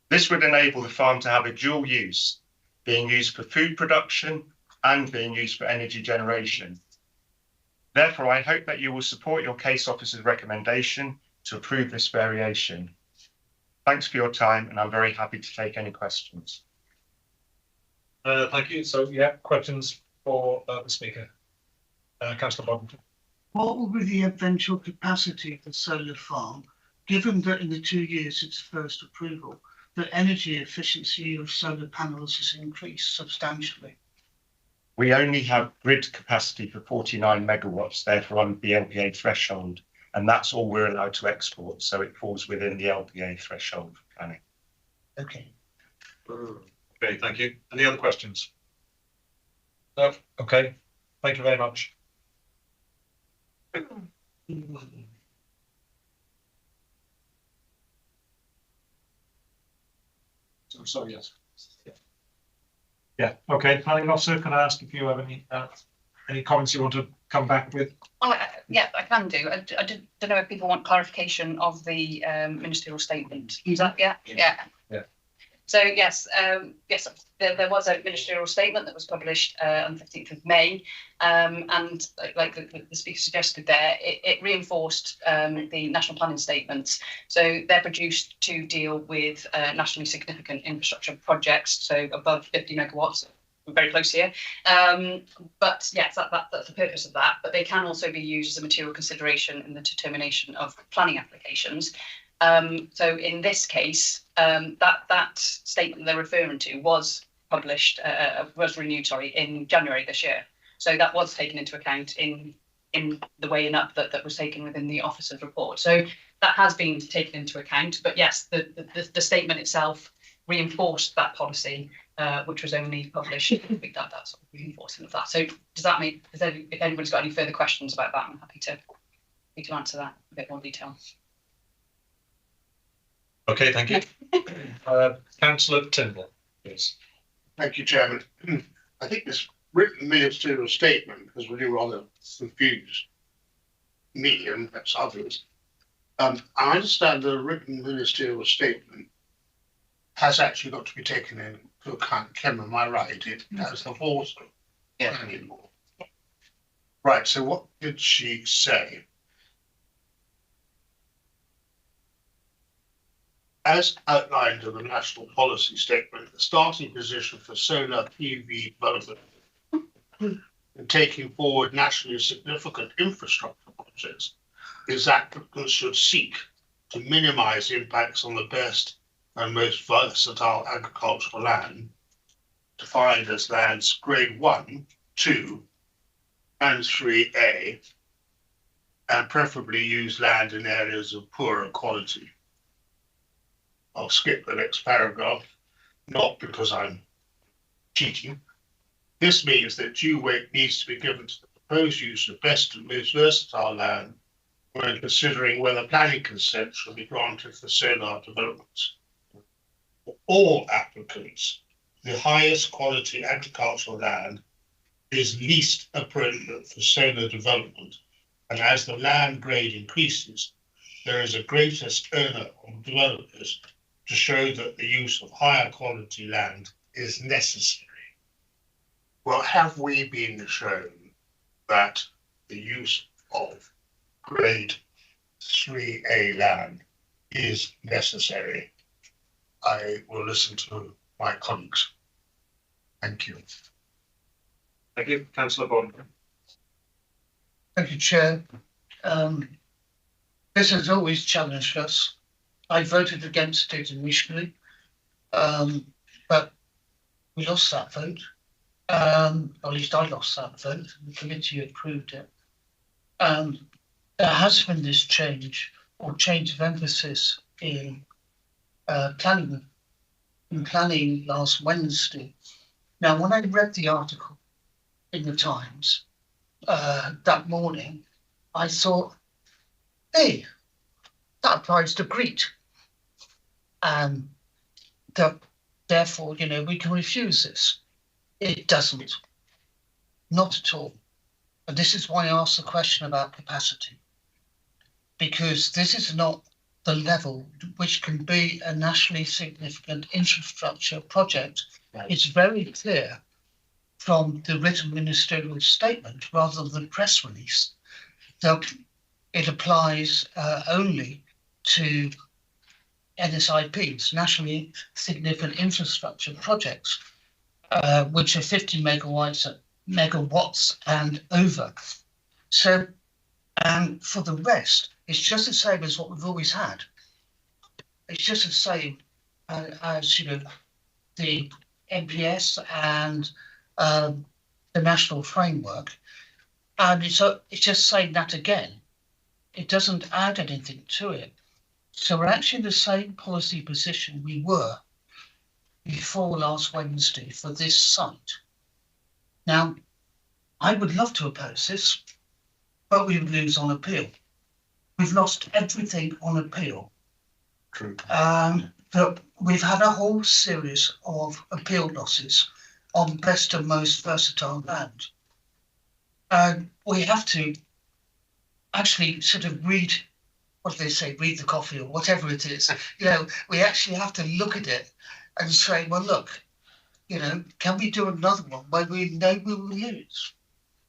This would enable the farm to have a dual use, being used for food production and being used for energy generation. Therefore, I hope that you will support your case officer's recommendation to approve this variation. Thanks for your time, and I'm very happy to take any questions. Thank you. So, yeah, questions for the speaker. Councillor Boddington. What will be the eventual capacity of the solar farm, given that in the 2 years since first approval, the energy efficiency of solar panels has increased substantially? We only have grid capacity for 49 megawatts, therefore on the LPA threshold, and that's all we're allowed to export, so it falls within the LPA threshold planning. Okay. Okay, thank you. Any other questions? No? Okay, thank you very much. So yes. Yeah, okay, planning officer, can I ask if you have any comments you want to come back with? Oh, yeah, I can do. I don't know if people want clarification of the ministerial statement. Is that, yeah? Yeah. Yeah. So yes, there was a ministerial statement that was published on the 15th of May, and like the speaker suggested there, it reinforced the national planning statements. So they're produced to deal with nationally significant infrastructure projects, so above 50 megawatts. We're very close here, but yes, that's the purpose of that. But they can also be used as a material consideration in the determination of planning applications. So in this case, that statement they're referring to was renewed, in January this year. So that was taken into account in the weighing up that was taken within the officer's report. So that has been taken into account. But yes, the statement itself reinforced that policy, which was only published. I think that's sort of reinforcing of that. So does that mean, if anybody's got any further questions about that, I'm happy to answer that in a bit more detail. Okay, thank you. Councillor Tyndall, please. Thank you, Chairman. I think this written ministerial statement has really rather confused me and perhaps others. I understand the written ministerial statement has actually got to be taken into account. Kim, am I right? It has the force anymore. Right, so what did she say? As outlined in the national policy statement, the starting position for solar PV development and taking forward nationally significant infrastructure projects is that applicants should seek to minimise impacts on the best and most versatile agricultural land, defined as lands grade 1, 2, and 3A, and preferably use land in areas of poorer quality. I'll skip the next paragraph, not because I'm cheating. This means that due weight needs to be given to the proposed use of best and most versatile land when considering whether planning consent shall be granted for solar developments. For all applicants, the highest quality agricultural land is least appropriate for solar development, and as the land grade increases, there is a greatest onus on developers to show that the use of higher quality land is necessary. Well, have we been shown that the use of grade 3A land is necessary? I will listen to my colleagues. Thank you. Thank you, Councillor Bond. Thank you, Chair. This has always challenged us. I voted against it initially, but we lost that vote. Or at least I lost that vote. The committee approved it. There has been this change or change of emphasis in planning last Wednesday. Now, when I read the article in the Times that morning, I thought, hey, that applies to Crete. And therefore, we can refuse this. It doesn't. Not at all. And this is why I asked the question about capacity. Because this is not the level which can be a nationally significant infrastructure project. Right. It's very clear from the written ministerial statement rather than press release that it applies only to NSIPs, nationally significant infrastructure projects, which are 50 megawatts and over. So, and for the rest, it's just the same as what we've always had. It's just the same as the NPS and the national framework, and it's just saying that again. It doesn't add anything to it. So we're actually in the same policy position we were before last Wednesday for this site. Now, I would love to oppose this, but we would lose on appeal. We've lost everything on appeal. True. But we've had a whole series of appeal losses on best and most versatile land. We have to actually sort of read, what do they say, read the coffee or whatever it is. We actually have to look at it and say, well, look, can we do another one where we know we will lose?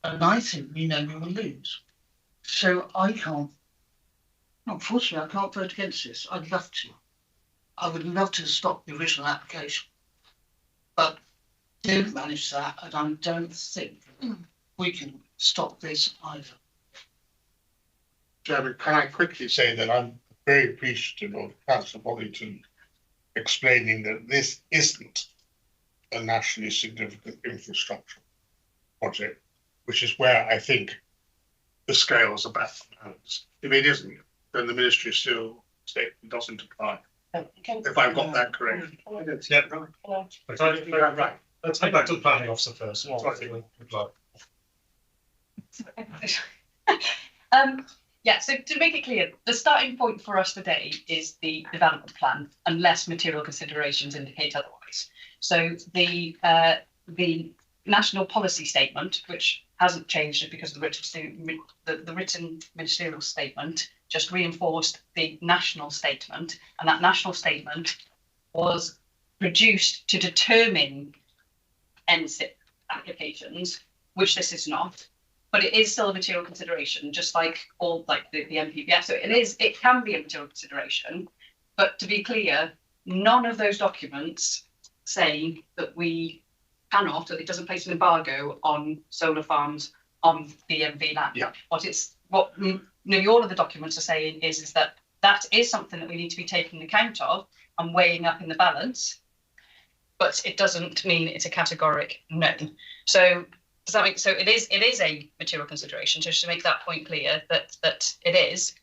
And I think we know we will lose. So unfortunately, I can't vote against this. I'd love to. I would love to stop the original application, but didn't manage that, and I don't think we can stop this either. Chairman, can I quickly say that I'm very appreciative of Councillor Boddington explaining that this isn't a nationally significant infrastructure project, which is where I think the scales are back balanced. If it isn't, then the ministry still doesn't apply. If I've got that correct. Yeah, right. Let's go back to the planning officer first. Yeah, so to make it clear, the starting point for us today is the development plan, unless material considerations indicate otherwise. So the national policy statement, which hasn't changed because of the written ministerial statement, just reinforced the national statement, and that national statement was produced to determine NSIP applications, which this is not. But it is still a material consideration, just like all like the MPPF. So it can be a material consideration, but to be clear, none of those documents say that we cannot, or it doesn't place an embargo on solar farms on BMV land. Yeah. What nearly all of the documents are saying is that is something that we need to be taking account of and weighing up in the balance, but it doesn't mean it's a categoric no. So does that make so? It is a material consideration. Just to make that point clear, that it is.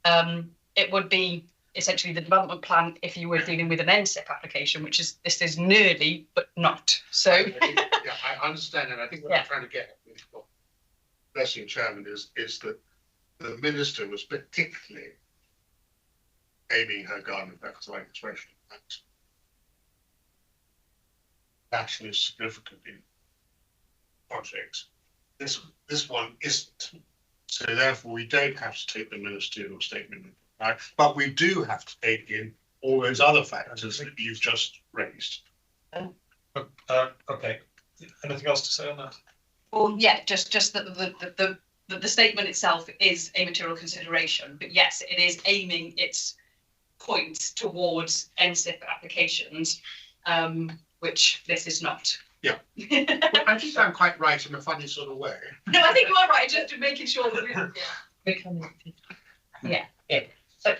It would be essentially the development plan if you were dealing with an NSIP application, which is this is nearly but not. So yeah, I understand, and I think what I'm trying to get at with what blessing chairman is that the minister was particularly aiming her gun, if that's the right expression, at nationally significant projects. This one isn't. So therefore we don't have to take the ministerial statement, right? But we do have to take in all those other factors that you've just raised. Okay. Anything else to say on that? Well, yeah, just that the statement itself is a material consideration, but yes, it is aiming its points towards NSIP applications, which this is not. Yeah. Well, I think I'm quite right in a funny sort of way. No, I think you are right. Just making sure that yeah. So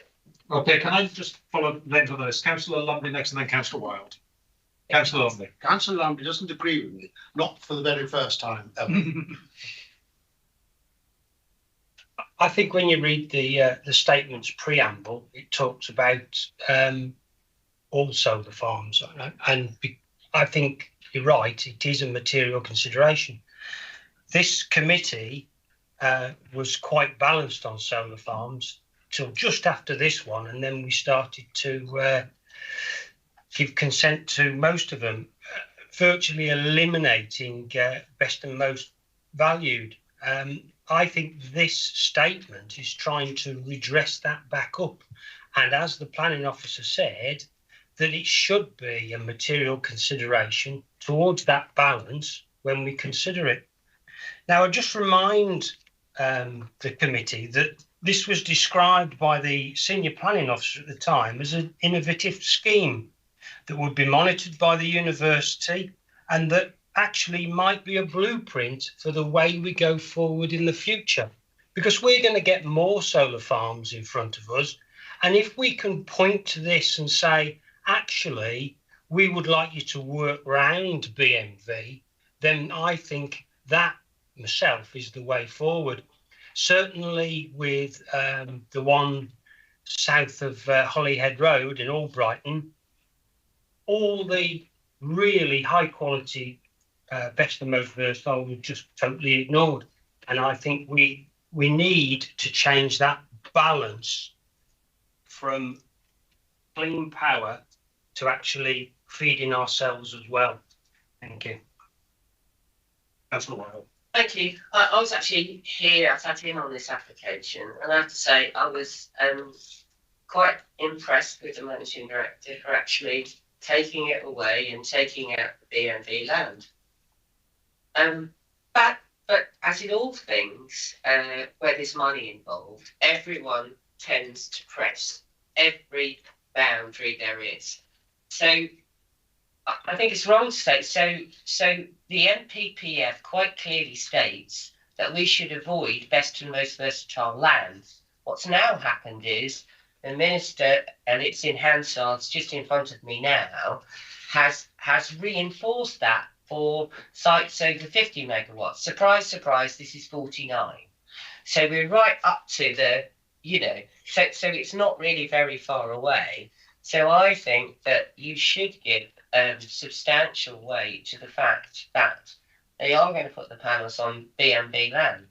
Okay, can I just follow then to those? Councillor Lumley next, and then Councillor Wilde. Councillor Lumley. Councillor Lumley doesn't agree with me, not for the very first time ever. I think when you read the statement's preamble, it talks about all solar farms, and I think you're right. It is a material consideration. This committee was quite balanced on solar farms till just after this one, and then we started to give consent to most of them, virtually eliminating best and most valued. I think this statement is trying to redress that back up, and as the planning officer said, that it should be a material consideration towards that balance when we consider it. Now, I just remind the committee that this was described by the senior planning officer at the time as an innovative scheme that would be monitored by the university and that actually might be a blueprint for the way we go forward in the future, because we're going to get more solar farms in front of us. And if we can point to this and say, actually, we would like you to work round BMV, then I think that myself is the way forward. Certainly with the one south of Holyhead Road in Albrighton, all the really high quality best and most versatile were just totally ignored. And I think we need to change that balance from clean power to actually feeding ourselves as well. Thank you. That's the while. Thank you. I was actually here, I sat in on this application, and I have to say I was quite impressed with the managing director for actually taking it away and taking out the BMV land. But as in all things where there's money involved, everyone tends to press every boundary there is. So I think it's wrong to say, so the MPPF quite clearly states that we should avoid best and most versatile lands. What's now happened is the minister, and it's in Hansard's just in front of me now, has reinforced that for sites over 50 megawatts. Surprise, surprise, this is 49. So we're right up to the, so it's not really very far away. So I think that you should give substantial weight to the fact that they are going to put the panels on BMB land.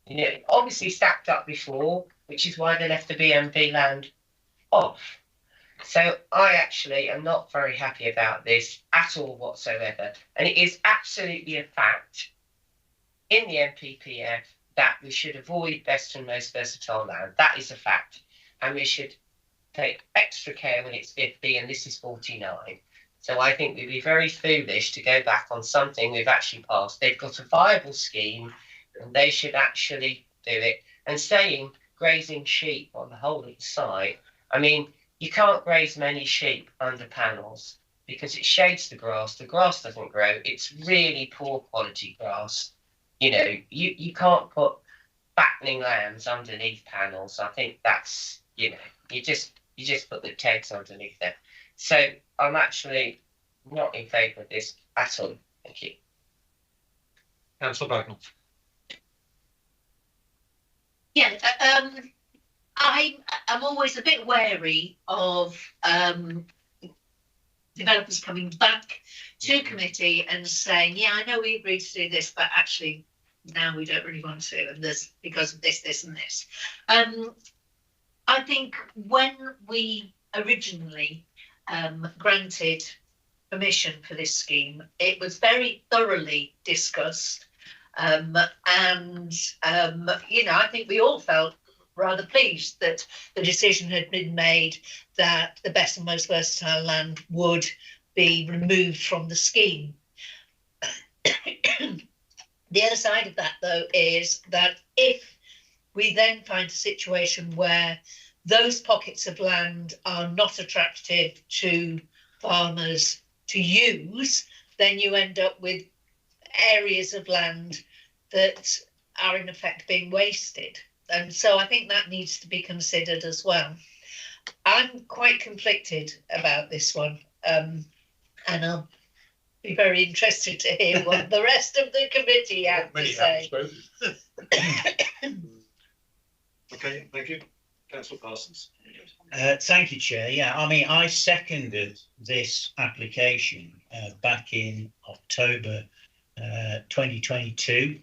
You know, obviously stacked up before, which is why they left the BMP land off. So I actually am not very happy about this at all whatsoever. And it is absolutely a fact in the NPPF that we should avoid best and most versatile land. That is a fact. And we should take extra care when it's 50 and this is 49. So I think we'd be very foolish to go back on something we've actually passed. They've got a viable scheme and they should actually do it. And saying grazing sheep on the whole of the site, I mean, you can't graze many sheep under panels because it shades the grass doesn't grow, it's really poor quality grass. You know, you can't put fattening lambs underneath panels. I think that's, you know, you just put the tags underneath them. So I'm actually not in favour of this at all. Thank you. Councillor Bagnall. Yeah, I'm always a bit wary of developers coming back to committee and saying, yeah, I know we agreed to do this, but actually now we don't really want to, and there's because of this, this and this. I think when we originally granted permission for this scheme, it was very thoroughly discussed. You know, I think we all felt rather pleased that the decision had been made that the best and most versatile land would be removed from the scheme. The other side of that, though, is that if we then find a situation where those pockets of land are not attractive to farmers to use, then you end up with areas of land that are in effect being wasted. And so I think that needs to be considered as well. I'm quite conflicted about this one, and I'll be very interested to hear what the rest of the committee have to say. Okay, thank you. Councillor Parsons. Thank you, Chair. Yeah, I mean, I seconded this application back in October 2022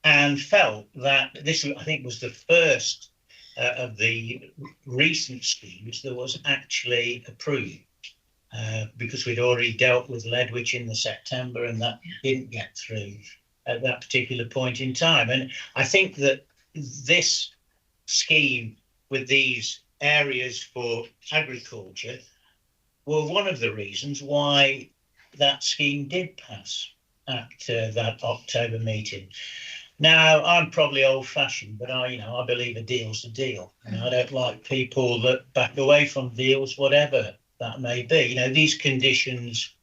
and felt that this, I think, was the first of the recent schemes that was actually approved. Because we'd already dealt with Ledwich in the September and that didn't get through at that particular point in time. And I think that this scheme with these areas for agriculture were one of the reasons why that scheme did pass at that October meeting. Now, I'm probably old-fashioned, but I believe a deal's a deal. I don't like people that back away from deals, whatever that may be. You know, these conditions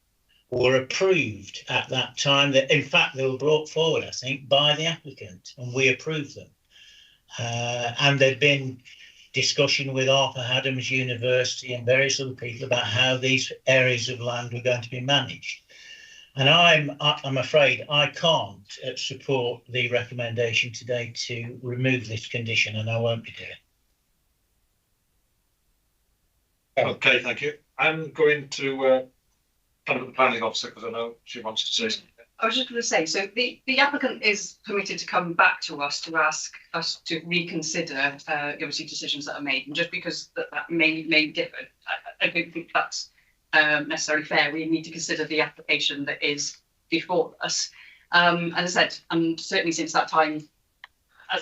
were approved at that time. That, in fact, they were brought forward, I think, by the applicant, and we approved them. And there'd been discussion with Arthur Adams University and various other people about how these areas of land were going to be managed. And I'm afraid I can't support the recommendation today to remove this condition, and I won't be doing it. Okay, thank you. I'm going to come to the planning officer because I know she wants to say something. I was just going to say, so the applicant is permitted to come back to us to ask us to reconsider obviously decisions that are made, and just because that may differ, I don't think that's necessarily fair. We need to consider the application that is before us. As I said, and certainly since that time,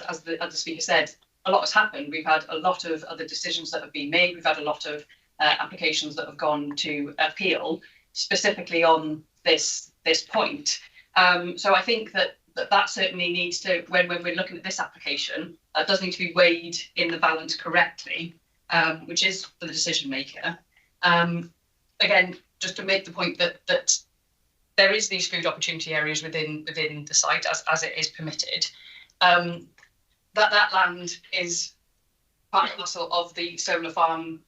as the speaker said, a lot has happened. We've had a lot of other decisions that have been made. We've had a lot of applications that have gone to appeal specifically on this point. So I think that certainly needs to, when we're looking at this application, that does need to be weighed in the balance correctly, which is for the decision maker. Again, just to make the point that there is these food opportunity areas within the site as it is permitted. That land is part and parcel of the solar farm,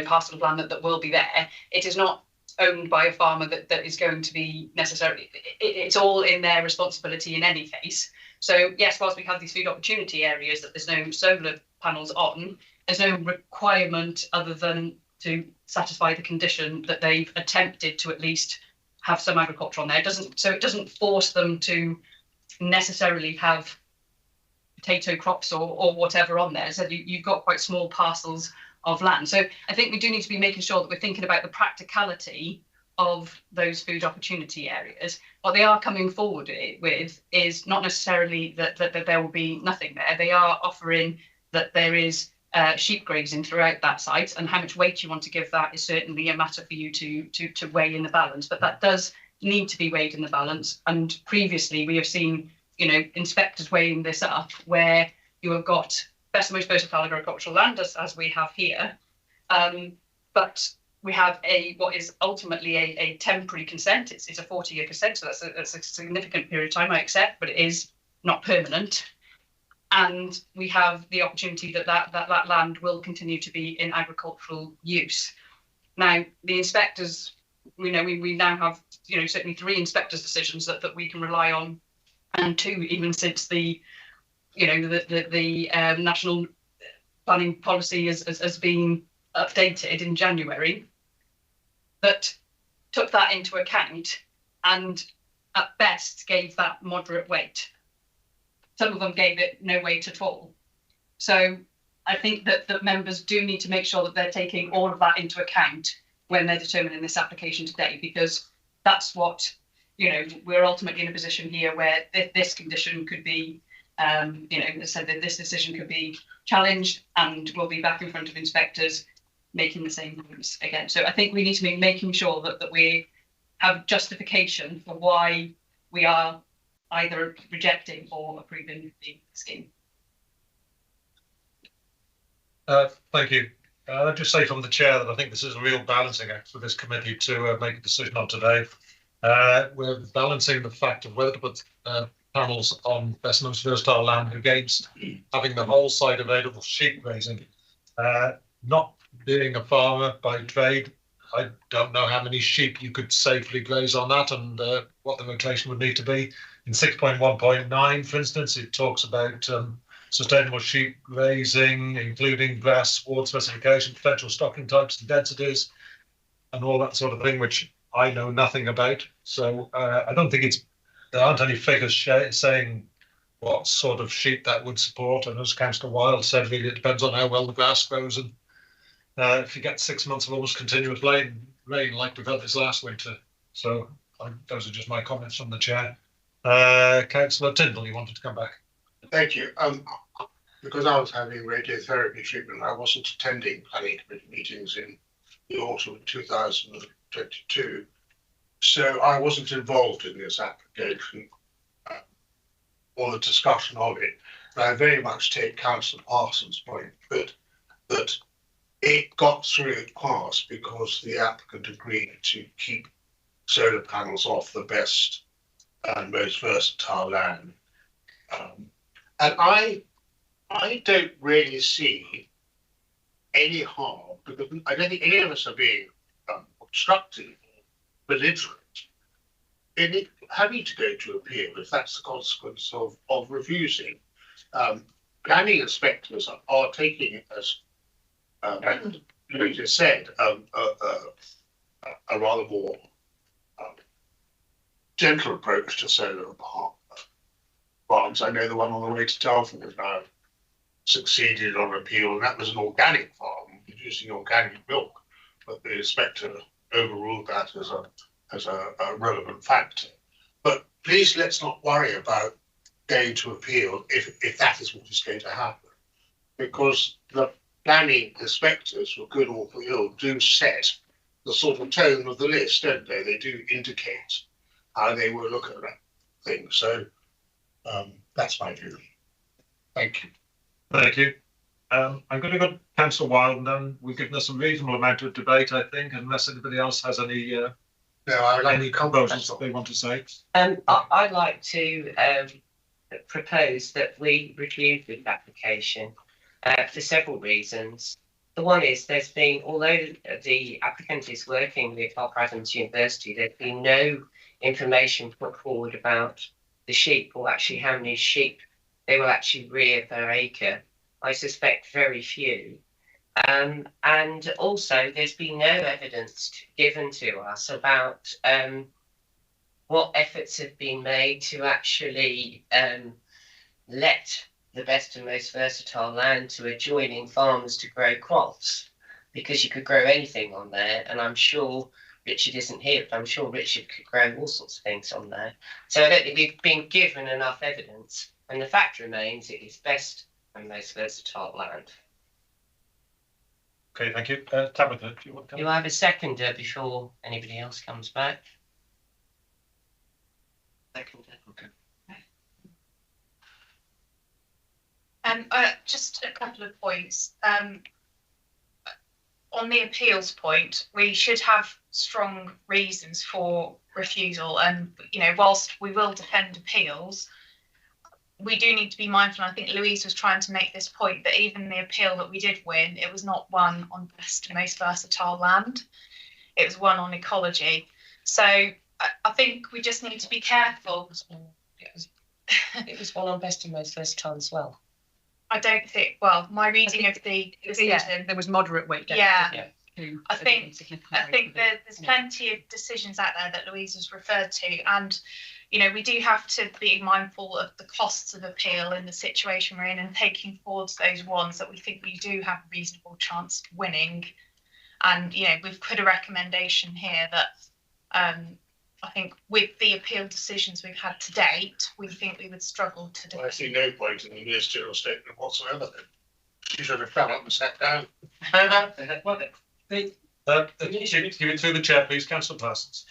parcel of land that will be there. It is not owned by a farmer that is going to be necessarily, it's all in their responsibility in any case. So yes, whilst we have these food opportunity areas that there's no solar panels on, there's no requirement other than to satisfy the condition that they've attempted to at least have some agriculture on there. It doesn't force them to necessarily have potato crops or whatever on there. So you've got quite small parcels of land. So I think we do need to be making sure that we're thinking about the practicality of those food opportunity areas. What they are coming forward with is not necessarily that there will be nothing there. They are offering that there is sheep grazing throughout that site, and how much weight you want to give that is certainly a matter for you to weigh in the balance. But that does need to be weighed in the balance. And previously we have seen, you know, inspectors weighing this up where you have got best and most versatile agricultural land as we have here, but we have what is ultimately a temporary consent. It's a 40-year consent, so that's a significant period of time, I accept, but it is not permanent. And we have the opportunity that land will continue to be in agricultural use. Now, the inspectors, we now have, you know, certainly 3 inspectors' decisions that we can rely on, and 2 even since the national planning policy has been updated in January, that took that into account and at best gave that moderate weight. Some of them gave it no weight at all. So I think that members do need to make sure that they're taking all of that into account when they're determining this application today, because that's what, you know, we're ultimately in a position here where this condition could be, said that this decision could be challenged, and we'll be back in front of inspectors making the same points again. So I think we need to be making sure that we have justification for why we are either rejecting or approving the scheme. Thank you. I'll just say from the chair that I think this is a real balancing act for this committee to make a decision on today. We're balancing the fact of whether to put panels on best and most versatile land against having the whole site available for sheep grazing. Not being a farmer by trade, I don't know how many sheep you could safely graze on that, and what the rotation would need to be. In 6.1.9, for instance, it talks about sustainable sheep grazing, including grass, sward specification, potential stocking types and densities, and all that sort of thing, which I know nothing about. So I don't think there aren't any figures saying what sort of sheep that would support. And as Councillor Wilde said, really it depends on how well the grass grows. And if you get 6 months of almost continuous rain like we've had this last winter. So those are just my comments from the chair. Councillor Tyndall, you wanted to come back. Thank you. Because I was having radiotherapy treatment, I wasn't attending planning committee meetings in the autumn of 2022. So I wasn't involved in this application or the discussion of it. And I very much take Councillor Parsons' point that it got through it passed because the applicant agreed to keep solar panels off the best and most versatile land. And I don't really see any harm, because I don't think any of us are being obstructive or belligerent in it having to go to appeal if that's the consequence of refusing. Planning inspectors are taking it as, you just said, a rather more gentle approach to solar farms. I know the one on the way to Telford has now succeeded on appeal, and that was an organic farm producing organic milk, but the inspector overruled that as a relevant factor. But please, let's not worry about going to appeal if that is what is going to happen, because the planning inspectors, for good or for ill, do set the sort of tone of the list, don't they? They do indicate how they will look at that thing. So that's my view. Thank you. Thank you. I'm going to go to Councillor Wilde, and then we've given us a reasonable amount of debate, I think, unless anybody else has any any proposals that they want to say. I'd like to propose that we review the application for several reasons. The one is there's been, although the applicant is working with Park Adams University, there's been no information put forward about the sheep, or actually how many sheep they will actually rear per acre. I suspect very few. And also there's been no evidence given to us about what efforts have been made to actually let the best and most versatile land to adjoining farmers to grow crops, because you could grow anything on there. And I'm sure Richard isn't here, but I'm sure Richard could grow all sorts of things on there. So I don't think we've been given enough evidence. And the fact remains, it is best and most versatile land. Okay, thank you. Tabitha, do you want to? Do I have a seconder before anybody else comes back? Seconder. Okay. Just a couple of points. On the appeals point, we should have strong reasons for refusal, and whilst we will defend appeals, we do need to be mindful. I think Louise was trying to make this point that even the appeal that we did win, it was not one on best and most versatile land. It was one on ecology. So I think we just need to be careful. It was one on best and most versatile as well. I don't think. Well, my reading of the decision, there was moderate weight. Yeah. I think there's plenty of decisions out there that Louise has referred to, and we do have to be mindful of the costs of appeal in the situation we're in, and taking forward those ones that we think we do have a reasonable chance of winning. And we've put a recommendation here that I think with the appeal decisions we've had to date, we think we would struggle to do. I see no point in the ministerial statement whatsoever then. She should have fell up and sat down. Give it through the chair, please, Councillor Parsons.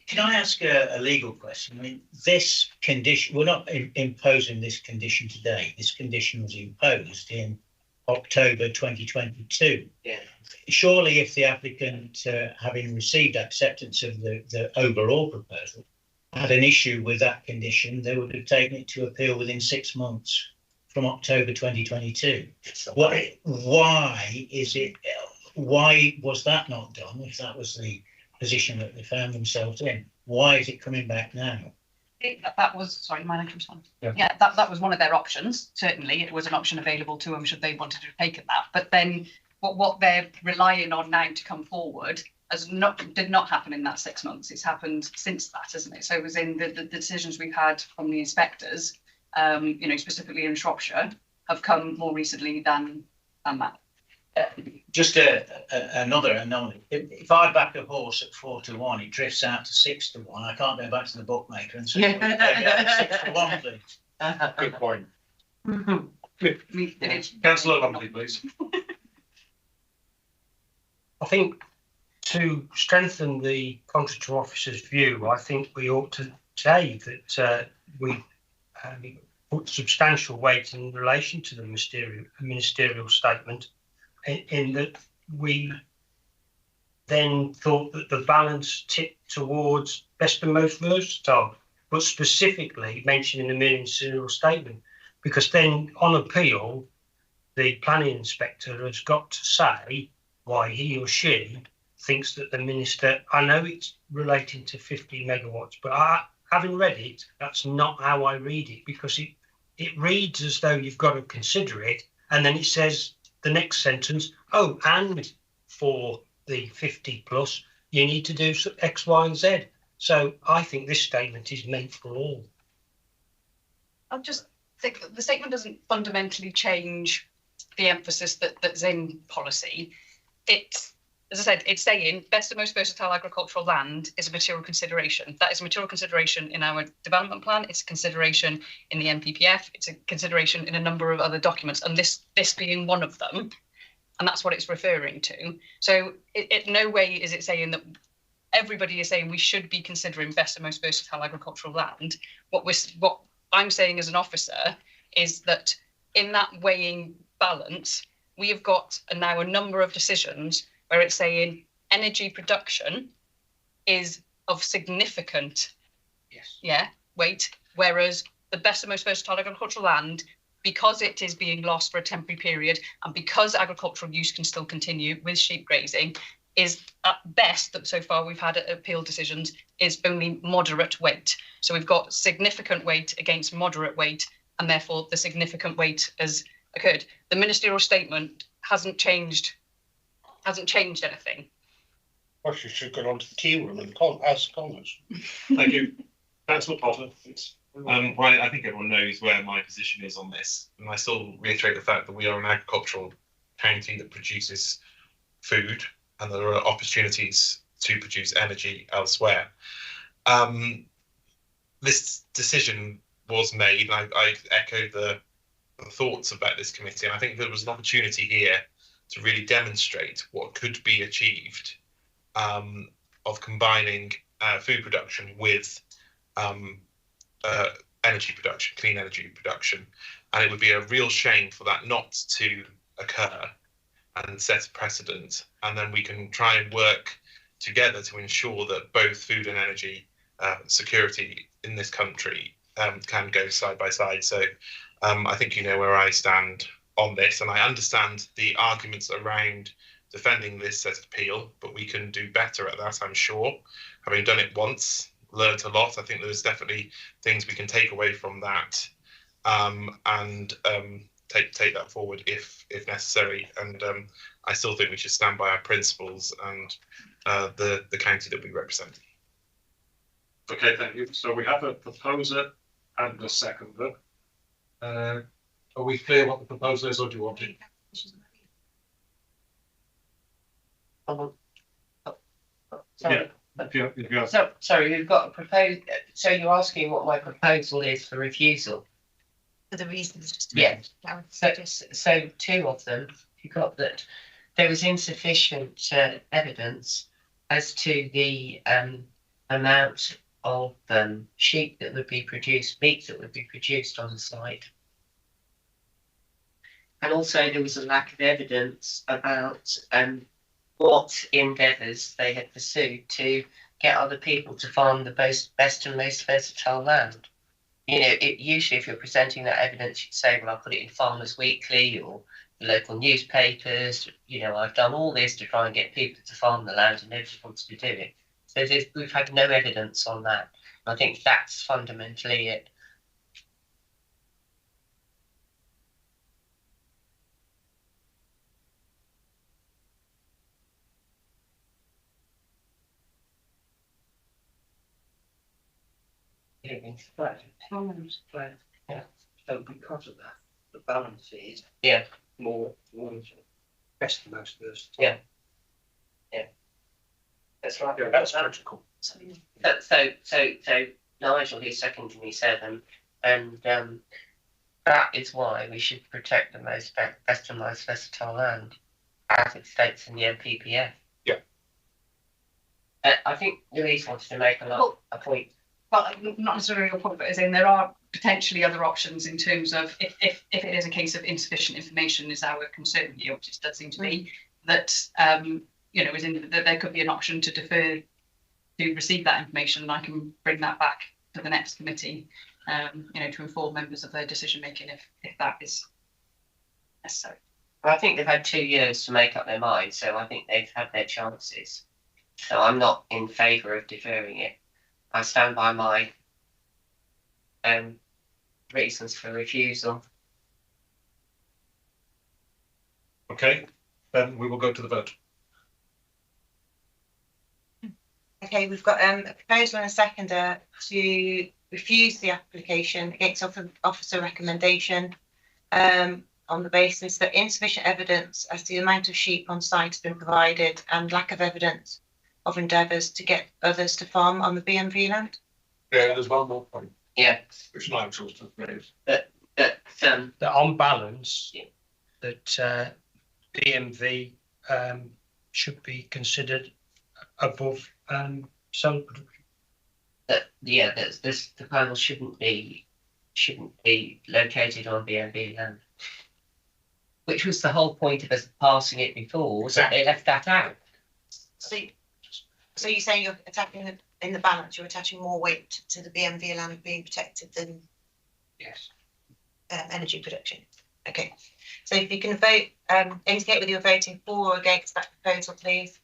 Can I ask a legal question? I mean, this condition, we're not imposing this condition today. This condition was imposed in October 2022. Yeah. Surely if the applicant, having received acceptance of the overall proposal, had an issue with that condition, they would have taken it to appeal within 6 months from October 2022. Why was that not done, if that was the position that they found themselves in? Why is it coming back now? That was, sorry, my next response. Yeah, that was one of their options. Certainly, it was an option available to them should they wanted to have taken that. But then what they're relying on now to come forward did not happen in that 6 months. It's happened since that, isn't it? So it was in the decisions we've had from the inspectors, specifically in Shropshire, have come more recently than that. Just another anomaly. If I back a horse at 4-1, it drifts out to 6-1. I can't go back to the bookmaker and say, 6-1, please. Good point. Councillor Lumley, please. I think to strengthen the contractor officer's view, I think we ought to say that we put substantial weight in relation to the ministerial statement, in that we then thought that the balance tipped towards best and most versatile, but specifically mentioned in the ministerial statement, because then on appeal, the planning inspector has got to say why he or she thinks that the minister, I know it's relating to 50 megawatts, but having read it, that's not how I read it, because it reads as though you've got to consider it, and then it says the next sentence, oh, and for the 50 plus, you need to do X, Y, and Z. So I think this statement is meant for all. I just think that the statement doesn't fundamentally change the emphasis that's in policy. It's, as I said, it's saying best and most versatile agricultural land is a material consideration. That is a material consideration in our development plan. It's a consideration in the MPPF. It's a consideration in a number of other documents, and this being one of them. And that's what it's referring to. So in no way is it saying that everybody is saying we should be considering best and most versatile agricultural land. What I'm saying as an officer is that in that weighing balance, we have got now a number of decisions where it's saying energy production is of significant weight, whereas the best and most versatile agricultural land, because it is being lost for a temporary period and because agricultural use can still continue with sheep grazing, is at best, that so far we've had appeal decisions, is only moderate weight. So we've got significant weight against moderate weight, and therefore the significant weight has occurred. The ministerial statement hasn't changed anything. Well, you should go on to the tea room and ask comments. Thank you. Councillor Potter, please. Right, I think everyone knows where my position is on this, and I still reiterate the fact that we are an agricultural county that produces food, and there are opportunities to produce energy elsewhere. This decision was made, and I echo the thoughts about this committee, and I think there was an opportunity here to really demonstrate what could be achieved of combining food production with energy production, clean energy production, and it would be a real shame for that not to occur and set a precedent, and then we can try and work together to ensure that both food and energy security in this country can go side by side. So I think you know where I stand on this, and I understand the arguments around defending this set appeal, but we can do better at that, I'm sure. Having done it once, learned a lot. I think there's definitely things we can take away from that, and take that forward if necessary. And I still think we should stand by our principles and the county that we represent. Okay, thank you. So we have a proposer and a seconder. Are we clear what the proposal is, or do you want it? Sorry. Yeah. So, sorry, we've got a proposal. So you're asking what my proposal is for refusal? For the reasons just. Yeah. So two of them, you got that there was insufficient evidence as to the amount of sheep that would be produced, meat that would be produced on the site. And also there was a lack of evidence about what endeavours they had pursued to get other people to farm the best and most versatile land. You know, usually if you're presenting that evidence, you'd say, well, I'll put it in Farmers Weekly or the local newspapers. You know, I've done all this to try and get people to farm the land, and nobody wants to do it. So we've had no evidence on that. I think that's fundamentally it. Yeah. So because of that, the balance is more best and most versatile. Yeah. That's right. Yeah, that's critical. So Nigel, who seconded me, said and that is why we should protect the best and most versatile land, as it states in the NPPF. Yeah. I think Louise wanted to make a point. Well, not necessarily a point, but as in there are potentially other options in terms of if it is a case of insufficient information is our concern here, which it does seem to be, that you know, is in that there could be an option to defer to receive that information, and I can bring that back to the next committee, you know, to inform members of their decision making if that is necessary. I think they've had 2 years to make up their mind, so I think they've had their chances. So I'm not in favour of deferring it. I stand by my reasons for refusal. Okay, then we will go to the vote. Okay, we've got a proposal and a seconder to refuse the application against officer recommendation on the basis that insufficient evidence as to the amount of sheep on site has been provided and lack of evidence of endeavours to get others to farm on the BMV land. Yeah, there's one more point. Yeah. Which Nigel just raised. That on balance, that BMV should be considered above solar production. The panel shouldn't be located on BMV land, which was the whole point of us passing it before. Exactly. They left that out. So you're saying you're attacking in the balance, you're attaching more weight to the BMV land being protected than energy production. Okay, so if you can vote, indicate whether you're voting for or against that proposal, please.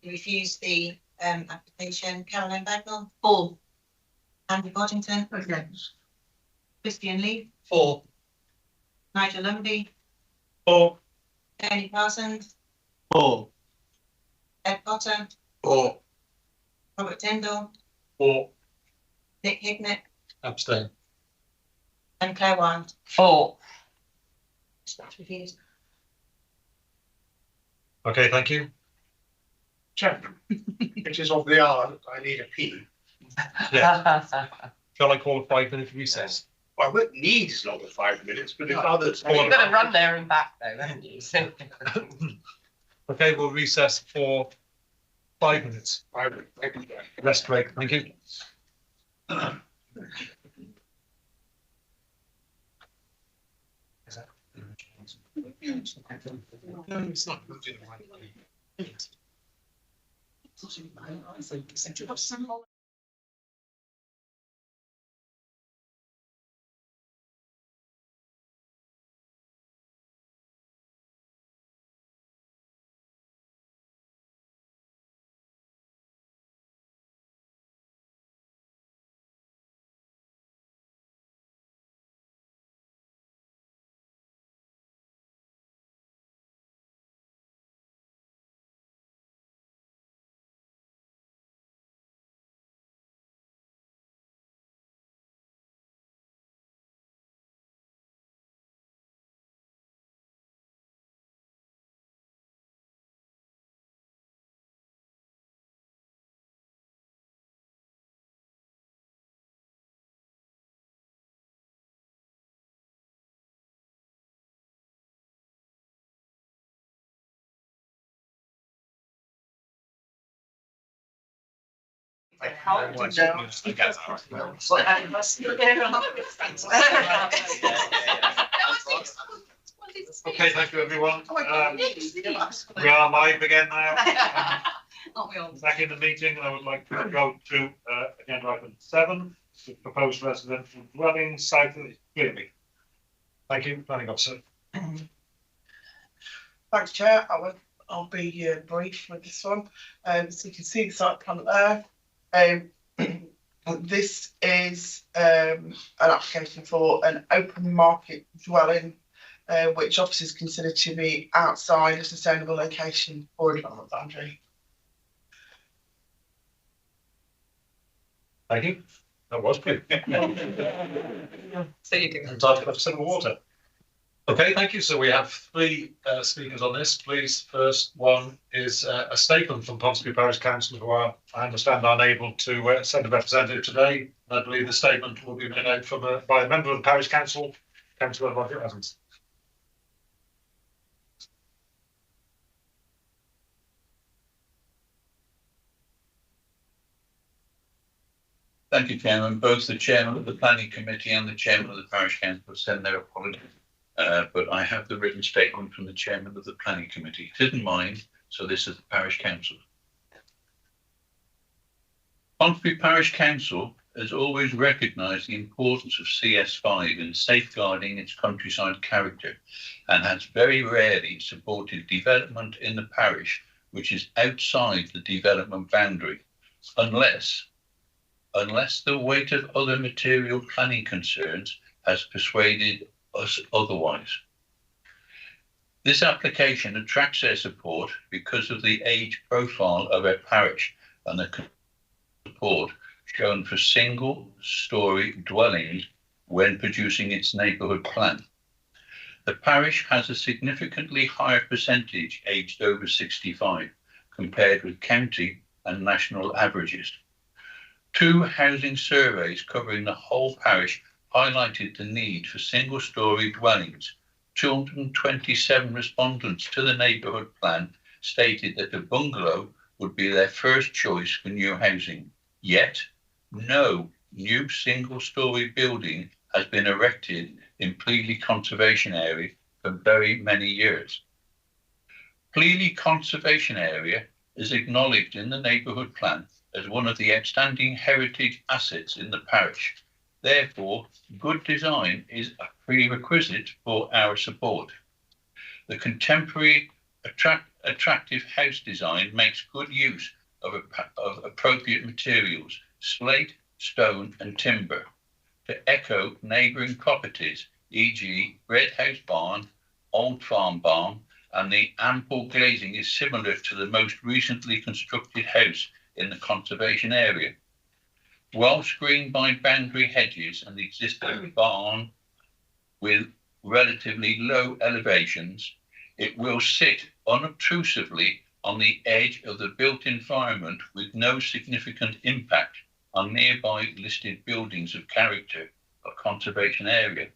You refuse the application. Caroline Bagnall? For. Andy Boddington? Against. Christian Lee? For. Nigel Lumby? For. Tony Parsons? For. Ed Potter? For. Robert Tyndall? For. Nick Hignett? Abstain. And Claire Wild. 4. That's refused. Okay, thank you. Chair, it is of the hour that I need a pee. Yes. Shall I call a 5-minute recess? I won't need as long as 5 minutes, but if others. You've got to run there and back though, haven't you? Okay, we'll recess for 5 minutes. Rest break. Thank you. It's not moving the right way. Okay, thank you, everyone. We are live again now. Back in the meeting, I would like to go to agenda item 7, the proposed residential dwelling south of Clearly. Thank you, planning officer. Thanks, Chair. I'll be brief with this one. So you can see the site plan there. This is an application for an open market dwelling, which officers consider to be outside a sustainable location or a development boundary. Thank you. That was good. So you do. And time to have some water. Okay, thank you. So we have 3 speakers on this. Please, first one is a statement from Ponsonby Parish Council, who are, I understand, unable to send a representative today. I believe the statement will be made out from by a member of the Parish Council, Councillor Roger Evans. Thank you, Chairman. Both the Chairman of the Planning Committee and the Chairman of the Parish Council have sent their apologies. But I have the written statement from the Chairman of the Planning Committee. It isn't mine, so this is the Parish Council. Ponsonby Parish Council has always recognised the importance of CS5 in safeguarding its countryside character and has very rarely supported development in the parish which is outside the development boundary, unless the weight of other material planning concerns has persuaded us otherwise. This application attracts their support because of the age profile of our parish and the support shown for single-storey dwellings when producing its neighbourhood plan. The parish has a significantly higher percentage aged over 65 compared with county and national averages. 2 housing surveys covering the whole parish highlighted the need for single-storey dwellings. 227 respondents to the neighbourhood plan stated that a bungalow would be their first choice for new housing. Yet, no new single-storey building has been erected in Plealey Conservation Area for very many years. Plealey Conservation Area is acknowledged in the neighbourhood plan as one of the outstanding heritage assets in the parish. Therefore, good design is a prerequisite for our support. The contemporary attractive house design makes good use of appropriate materials, slate, stone and timber, to echo neighbouring properties, e.g. Red House Barn, Old Farm Barn, and the ample glazing is similar to the most recently constructed house in the conservation area. Well screened by boundary hedges and the existing barn with relatively low elevations, it will sit unobtrusively on the edge of the built environment with no significant impact on nearby listed buildings of character of conservation area.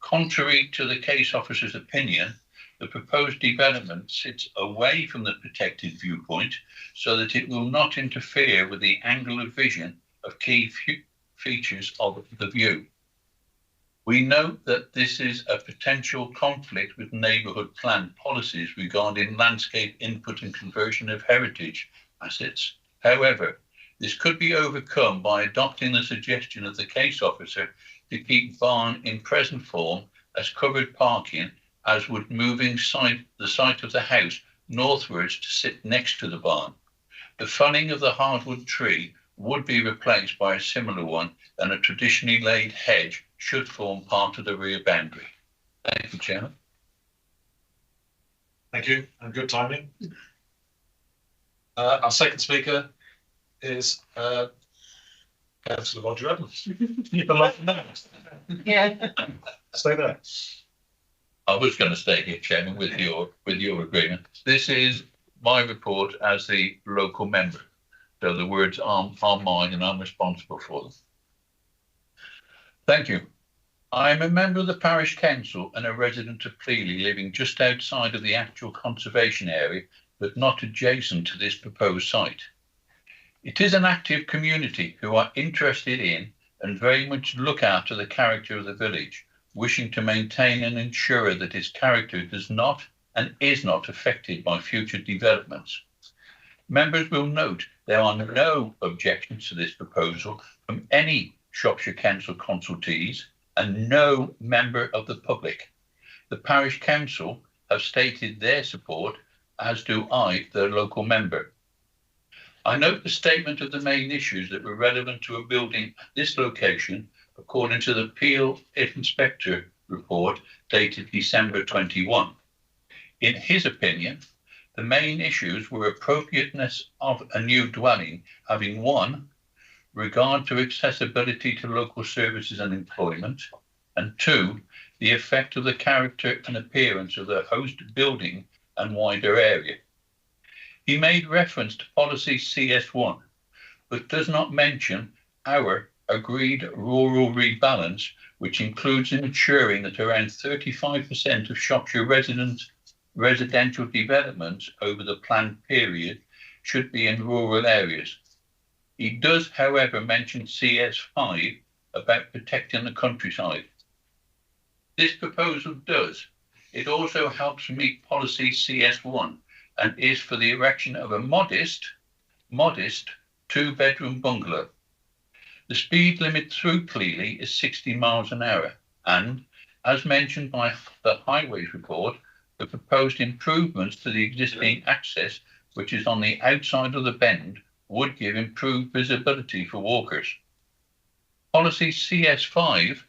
Contrary to the case officer's opinion, the proposed development sits away from the protected viewpoint so that it will not interfere with the angle of vision of key features of the view. We note that this is a potential conflict with neighbourhood plan policies regarding landscape input and conversion of heritage assets. However, this could be overcome by adopting the suggestion of the case officer to keep barn in present form as covered parking, as would moving the site of the house northwards to sit next to the barn. The felling of the hardwood tree would be replaced by a similar one, and a traditionally laid hedge should form part of the rear boundary. Thank you, Chairman. Thank you, and good timing. Our second speaker is Councillor Roger Evans. You belong there. Yeah. Stay there. I was going to stay here, Chairman, with your agreement. This is my report as the local member. So the words are mine and I'm responsible for them. Thank you. I am a member of the parish council and a resident of Cleely, living just outside of the actual conservation area, but not adjacent to this proposed site. It is an active community who are interested in and very much look after the character of the village, wishing to maintain and ensure that its character does not and is not affected by future developments. Members will note there are no objections to this proposal from any Shropshire Council consultees and no member of the public. The parish council have stated their support, as do I, the local member. I note the statement of the main issues that were relevant to a building at this location, according to the Peel Inspector report dated December 21. In his opinion, the main issues were appropriateness of a new dwelling having 1, regard to accessibility to local services and employment, and 2, the effect of the character and appearance of the host building and wider area. He made reference to policy CS1, but does not mention our agreed rural rebalance, which includes ensuring that around 35% of Shropshire residential developments over the planned period should be in rural areas. He does, however, mention CS5 about protecting the countryside. This proposal does. It also helps meet policy CS1 and is for the erection of a modest 2-bedroom bungalow. The speed limit through Cleely is 60 miles an hour, and, as mentioned by the Highways report, the proposed improvements to the existing access, which is on the outside of the bend, would give improved visibility for walkers. Policy CS5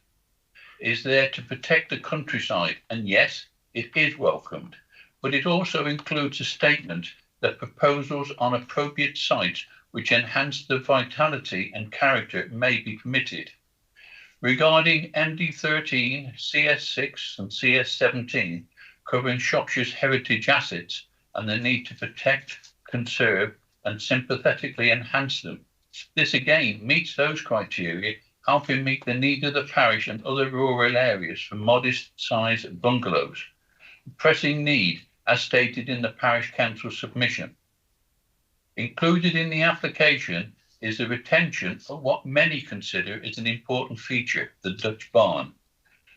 is there to protect the countryside, and yes, it is welcomed, but it also includes a statement that proposals on appropriate sites which enhance the vitality and character may be permitted. Regarding MD13, CS6 and CS17, covering Shropshire's heritage assets and the need to protect, conserve and sympathetically enhance them, this again meets those criteria, helping meet the need of the parish and other rural areas for modest-sized bungalows. Pressing need, as stated in the parish council submission. Included in the application is the retention of what many consider is an important feature, the Dutch barn.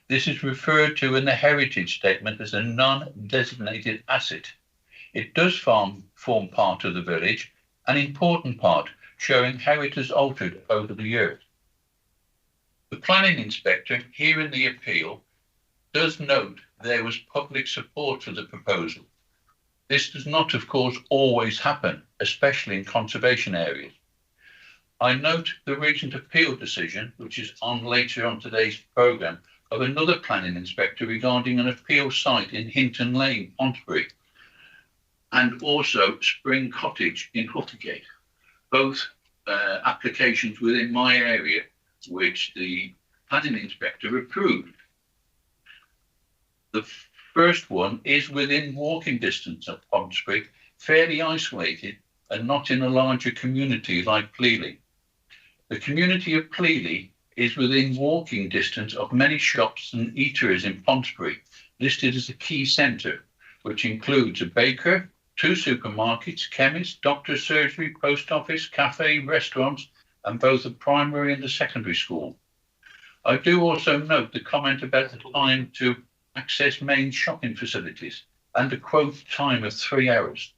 This is referred to in the heritage statement as a non-designated asset. It does form part of the village, an important part, showing how it has altered over the years. The planning inspector, here in the appeal, does note there was public support for the proposal. This does not, of course, always happen, especially in conservation areas. I note the recent appeal decision, which is on later on today's programme, of another planning inspector regarding an appeal site in Hinton Lane, Pontbury, and also Spring Cottage in Foregate, both applications within my area, which the planning inspector approved. The first one is within walking distance of Ponsbury, fairly isolated and not in a larger community like Plealy. The community of Plealy is within walking distance of many shops and eateries in Ponsbury, listed as a key centre, which includes a baker, 2 supermarkets, chemist, doctor's surgery, post office, cafe, restaurants, and both a primary and a secondary school. I do also note the comment about the time to access main shopping facilities and a quote time of 3 hours.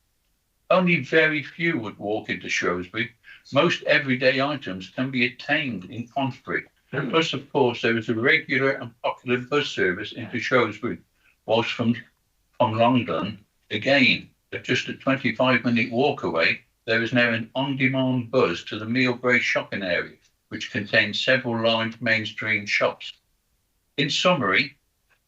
Only very few would walk into Shrewsbury. Most everyday items can be attained in Ponsbury. Plus, of course, there is a regular and popular bus service into Shrewsbury, whilst from Longdon, again, at just a 25-minute walk away, there is now an on-demand bus to the Mealbrae shopping area, which contains several large mainstream shops. In summary,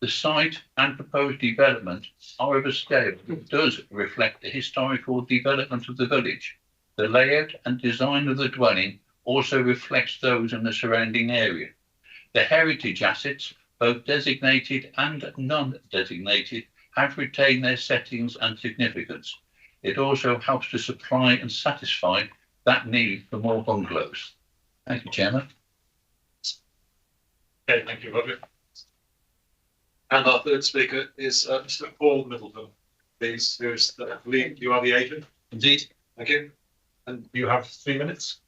the site and proposed development are of a scale that does reflect the historical development of the village. The layout and design of the dwelling also reflects those in the surrounding area. The heritage assets, both designated and non-designated, have retained their settings and significance. It also helps to supply and satisfy that need for more bungalows. Thank you, Chairman. Okay, thank you, Roger. And our third speaker is Mr. Paul Middleton. Please, I believe you are the agent. Indeed. Thank you. And you have 3 minutes.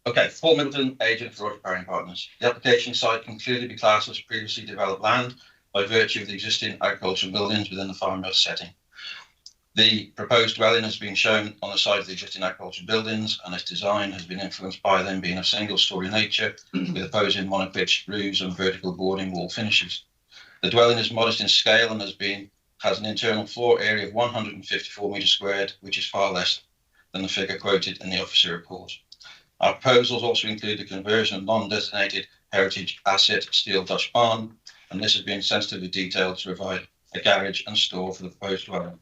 Okay, Paul Middleton, agent for Roger Parry & Partners. The application site can clearly be classed as previously developed land by virtue of the existing agricultural buildings within the farmhouse setting. The proposed dwelling has been shown on the side of the existing agricultural buildings, and its design has been influenced by them being of single-storey nature with opposing monopitched roofs and vertical boarding wall finishes. The dwelling is modest in scale and has an internal floor area of 154 metres squared, which is far less than the figure quoted in the officer report. Our proposals also include the conversion of non-designated heritage asset steel Dutch barn, and this has been sensitively detailed to provide a garage and store for the proposed dwelling.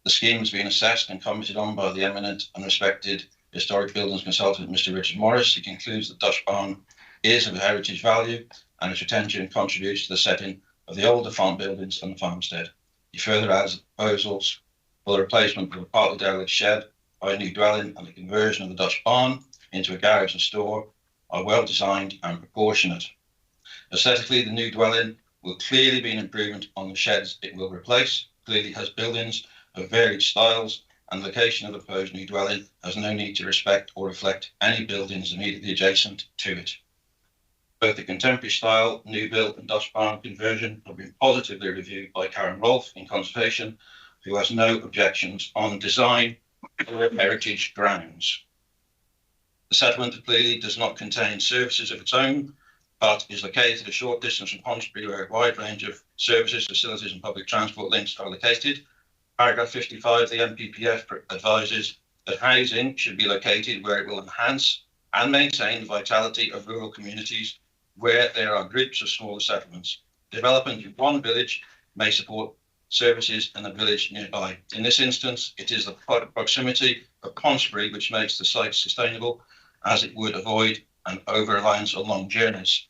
The scheme has been assessed and commented on by the eminent and respected historic buildings consultant, Mr. Richard Morris. He concludes that Dutch barn is of heritage value and its retention contributes to the setting of the older farm buildings and the farmstead. He further adds that proposals for the replacement of a partly derelict shed by a new dwelling and the conversion of the Dutch barn into a garage and store are well designed and proportionate. Aesthetically, the new dwelling will clearly be an improvement on the sheds it will replace. Clearly has buildings of varied styles, and the location of the proposed new dwelling has no need to respect or reflect any buildings immediately adjacent to it. Both the contemporary style, new build and Dutch barn conversion have been positively reviewed by Karen Rolfe in consultation, who has no objections on design or heritage grounds. The settlement of Plealy does not contain services of its own, but is located a short distance from Ponsbury, where a wide range of services, facilities and public transport links are located. Paragraph 55 of the MPPF advises that housing should be located where it will enhance and maintain the vitality of rural communities where there are groups of smaller settlements. Development in one village may support services in a village nearby. In this instance, it is the proximity of Ponsbury which makes the site sustainable, as it would avoid an over-reliance on long journeys.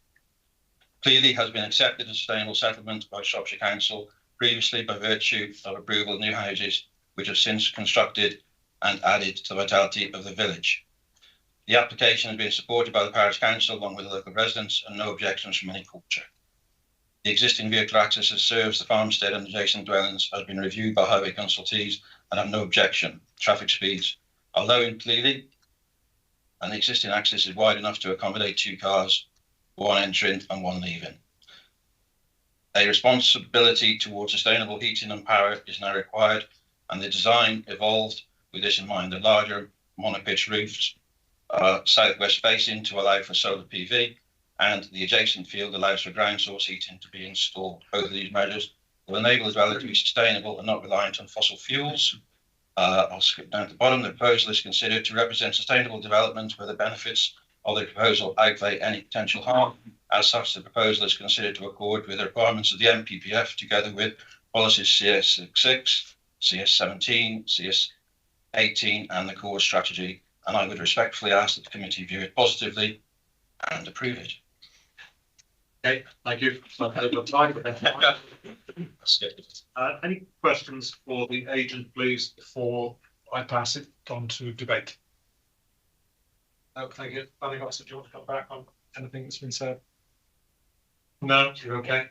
Plealy has been accepted as a sustainable settlement by Shropshire Council previously by virtue of approval of new houses, which have since constructed and added to the vitality of the village. The application has been supported by the Parish Council along with the local residents and no objections from any quarter. The existing vehicle access that serves the farmstead and adjacent dwellings has been reviewed by highway consultees and have no objection. Traffic speeds are low in Plealy and the existing access is wide enough to accommodate 2 cars, 1 entering and 1 leaving. A responsibility towards sustainable heating and power is now required, and the design evolved with this in mind. The larger monopitch roofs are southwest facing to allow for solar PV, and the adjacent field allows for ground source heating to be installed. Both of these measures will enable the dwelling to be sustainable and not reliant on fossil fuels. I'll skip down to the bottom. The proposal is considered to represent sustainable development where the benefits of the proposal outweigh any potential harm. As such, the proposal is considered to accord with the requirements of the MPPF together with policies CS66, CS17, CS18 and the core strategy, and I would respectfully ask that the committee view it positively and approve it. Okay, thank you. Any questions for the agent, please, before I pass it on to debate? No, thank you. Planning officer, do you want to come back on anything that's been said? No, you're okay.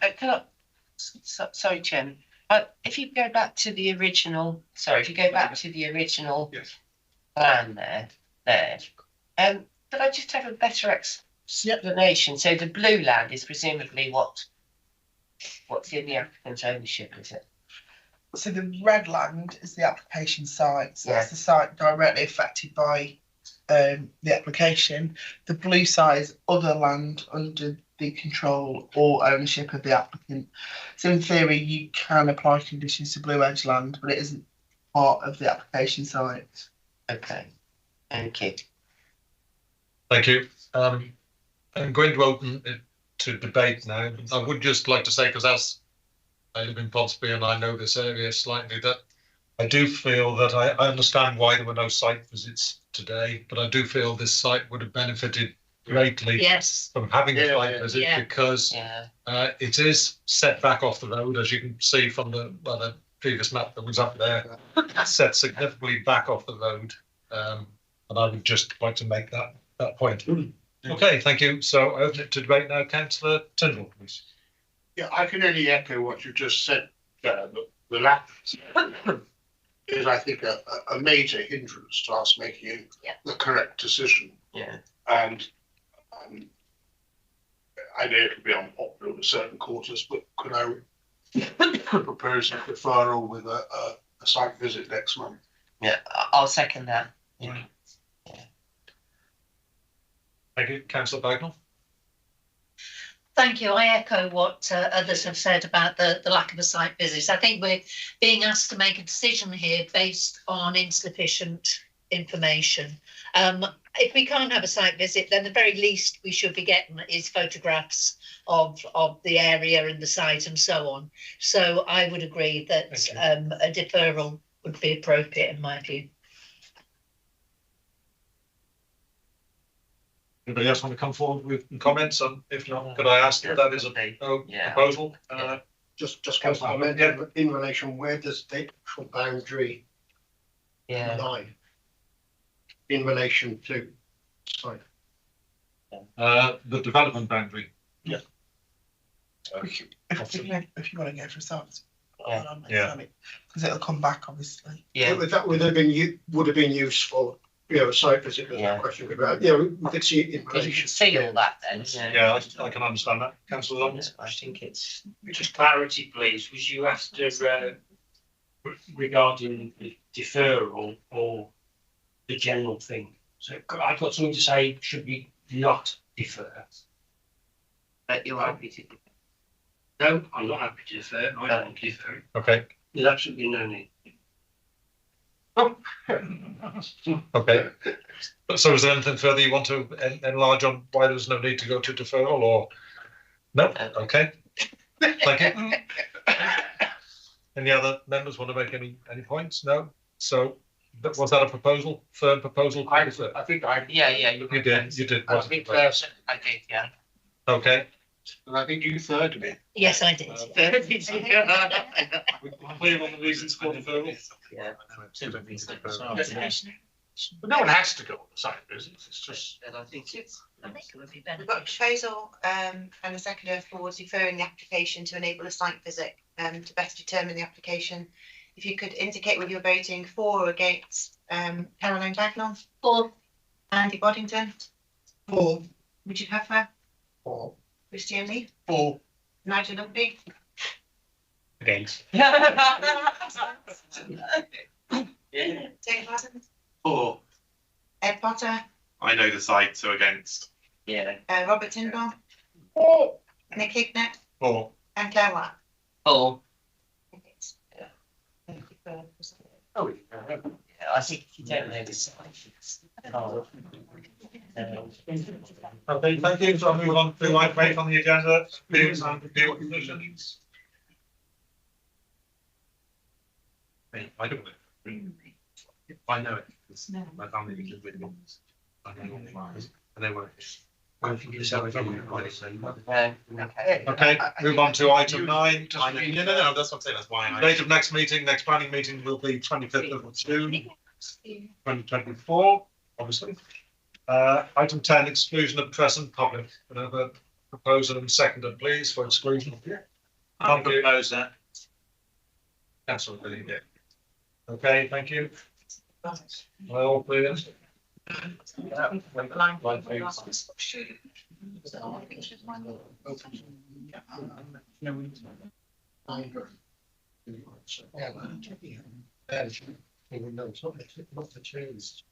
Sorry, Chairman. If you go back to the original, Yes. plan there, but I just have a better explanation. So the blue land is presumably what's in the applicant's ownership, is it? So the red land is the application site. So Yeah. that's the site directly affected by the application. The blue side is other land under the control or ownership of the applicant. So in theory, you can apply conditions to blue edge land, but it isn't part of the application site. Okay, thank you. Thank you. I'm going to open it to debate now. I would just like to say, because as I live in Podsbury and I know this area slightly, that I do feel that I understand why there were no site visits today, but I do feel this site would have benefited greatly from having a site visit because it is set back off the road, as you can see from the previous map that was up there. It's set significantly back off the road, and I would just like to make that point. Okay, thank you. So I open it to debate now. Councillor Tindall, please. Yeah, I can only echo what you just said. The lack is, I think, a major hindrance to us making the correct decision. Yeah. And I know it'll be unpopular with certain quarters, but could I propose a referral with a site visit next month? Yeah, I'll second that. Yeah. Thank you. Councillor Bagnall. Thank you. I echo what others have said about the lack of a site visit. I think we're being asked to make a decision here based on insufficient information. If we can't have a site visit, then the very least we should be getting is photographs of the area and the site and so on. So I would agree that a deferral would be appropriate in my view. Anybody else want to come forward with comments? If not, could I ask if that is a proposal? Just one comment in relation, where does the actual boundary lie in relation to site? The development boundary. Yeah. If you want to go for a start, Yeah. because it'll come back obviously. Yeah. That would have been useful. A site visit. There's no question about. We could see it in relation. You can see all that then. Yeah, I can understand that. Councillor Long. I think it's just clarity, please. Was you asked regarding the deferral or the general thing? So I've got something to say. Should we not defer? But you're happy to defer? No, I'm not happy to defer. I don't defer. Okay. There's absolutely no need. Okay. So is there anything further you want to enlarge on why there's no need to go to deferral or? No? Okay. Thank you. Any other members want to make any points? No? So was that a proposal? Firm proposal? I think I. Yeah. You did. I think I did, yeah. Okay. And I think you thirded me. Yes, I did. Clear on the reasons for deferral? Yeah. But no one has to go on the site visits. It's just. And I think it would be We've got a beneficial. proposal and a seconder for deferring the application to enable a site visit to best determine the application. If you could indicate whether you're voting for or against Caroline Bagnall. For. Andy Boddington. For. Richard Heffer. For. Christian Lee. For. Nigel Lugby. Against. Dave Parsons. For. Ed Potter. I know the side, so against. Yeah. Robert Tindall. Nick Hignett. For. And Claire Watt. Oh. Oh, I think you don't know this. Okay, thank you. So I'll move on to item 8 on the agenda. Views and review conditions. I don't know. I know it. It's my family lives with me. I know all the lies. And they were. Okay, move on to item 9. No, that's what I'm saying. That's why Date of next meeting, next planning meeting will be 25th of June, 2024, obviously. Item 10, exclusion of press and public. Can I have a proposal and seconder, please, for exclusion? I'll propose that. Councillor Billy, yeah. Okay, thank you. Well, please. Not the chairs.